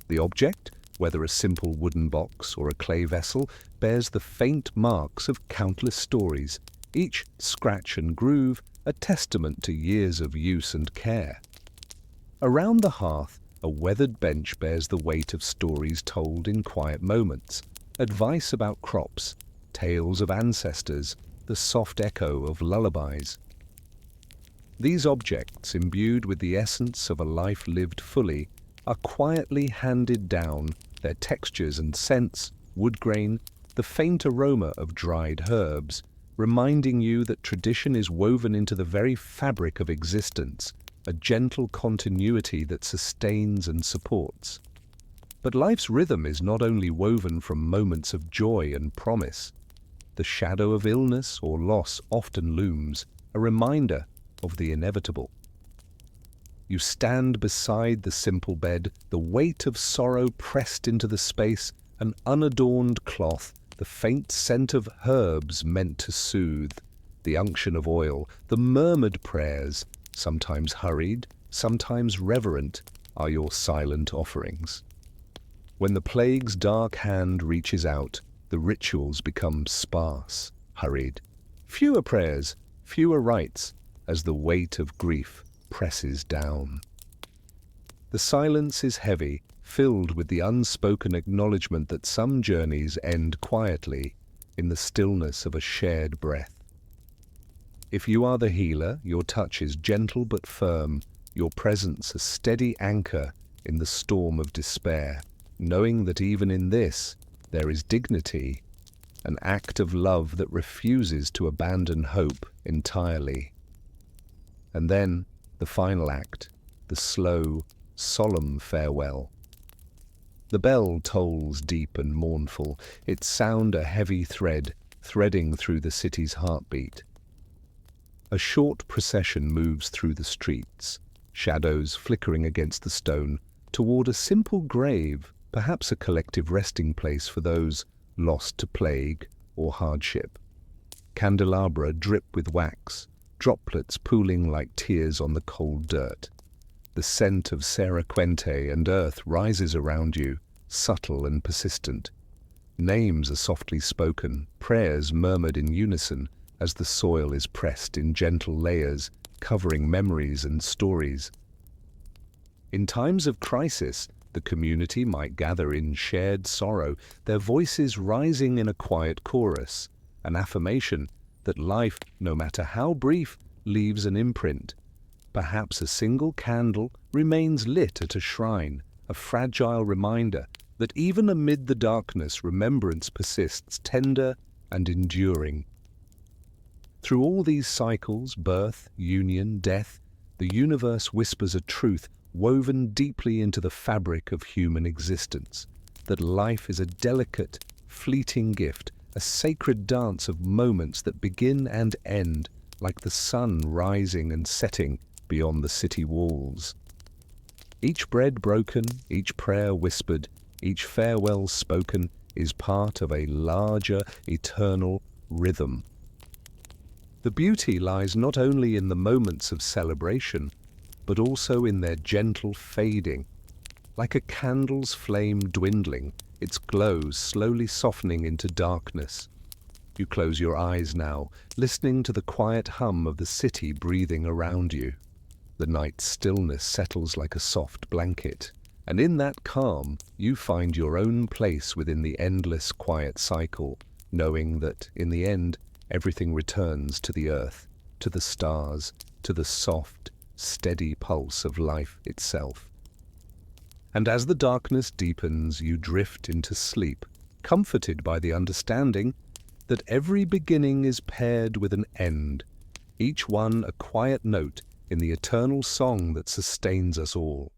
The object, whether a simple wooden box or a clay vessel, bears the faint marks of countless stories, each scratch and groove a testament to years of use and care. Around the hearth, a weathered bench bears the weight of stories told in quiet moments, advice about crops, tales of ancestors, the soft echo of lullabies. These objects, imbued with the essence of a life lived fully, are quietly handed down, their textures and scents, wood grain, the faint aroma of dried herbs, reminding you that tradition is woven into the very fabric of existence, a gentle continuity that sustains and supports. But life's rhythm is not only woven from moments of joy and promise. The shadow of illness or loss often looms, a reminder of the inevitable. You stand beside the simple bed, the weight of sorrow pressed into the space, an unadorned cloth, the faint scent of herbs meant to soothe, the unction of oil, the murmured prayers, sometimes hurried, sometimes reverent, are your silent offerings. When the plague's dark hand reaches out, the rituals become sparse, hurried. Fewer prayers, fewer rites, as the weight of grief presses down. The silence is heavy, filled with the unspoken acknowledgement that some journeys end quietly, in the stillness of a shared breath. If you are the healer, your touch is gentle but firm, your presence a steady anchor in the storm of despair, knowing that even in this, there is dignity, an act of love that refuses to abandon hope entirely. And then, the final act, the slow, solemn farewell. The bell tolls deep and mournful, its sound a heavy thread, threading through the city's heartbeat. A short procession moves through the streets, shadows flickering against the stone, toward a simple grave, perhaps a collective resting place for those lost to plague or hardship. Candelabra drip with wax, droplets pooling like tears on the cold dirt. The scent of Sarah Quente and earth rises around you, subtle and persistent. Names are softly spoken, prayers murmured in unison as the soil is pressed in gentle layers, covering memories and stories. In times of crisis, the community might gather in shared sorrow, their voices rising in a quiet chorus, an affirmation that life, no matter how brief, leaves an imprint. Perhaps a single candle remains lit at a shrine, a fragile reminder that even amid the darkness, remembrance persists, tender and enduring. Through all these cycles, birth, union, death, the universe whispers a truth woven deeply into the fabric of human existence, that life is a delicate, fleeting gift, a sacred dance of moments that begin and end, like the sun rising and setting beyond the city walls. Each bread broken, each prayer whispered, each farewell spoken is part of a larger, eternal rhythm. The beauty lies not only in the moments of celebration, but also in their gentle fading. Like a candle's flame dwindling, its glow slowly softening into darkness. You close your eyes now, listening to the quiet hum of the city breathing around you. The night's stillness settles like a soft blanket, and in that calm, you find your own place within the endless quiet cycle, knowing that, in the end, everything returns to the earth, to the stars, to the soft, steady pulse of life itself. And as the darkness deepens, you drift into sleep, comforted by the understanding that every beginning is paired with an end, each one a quiet note in the eternal song that sustains us all.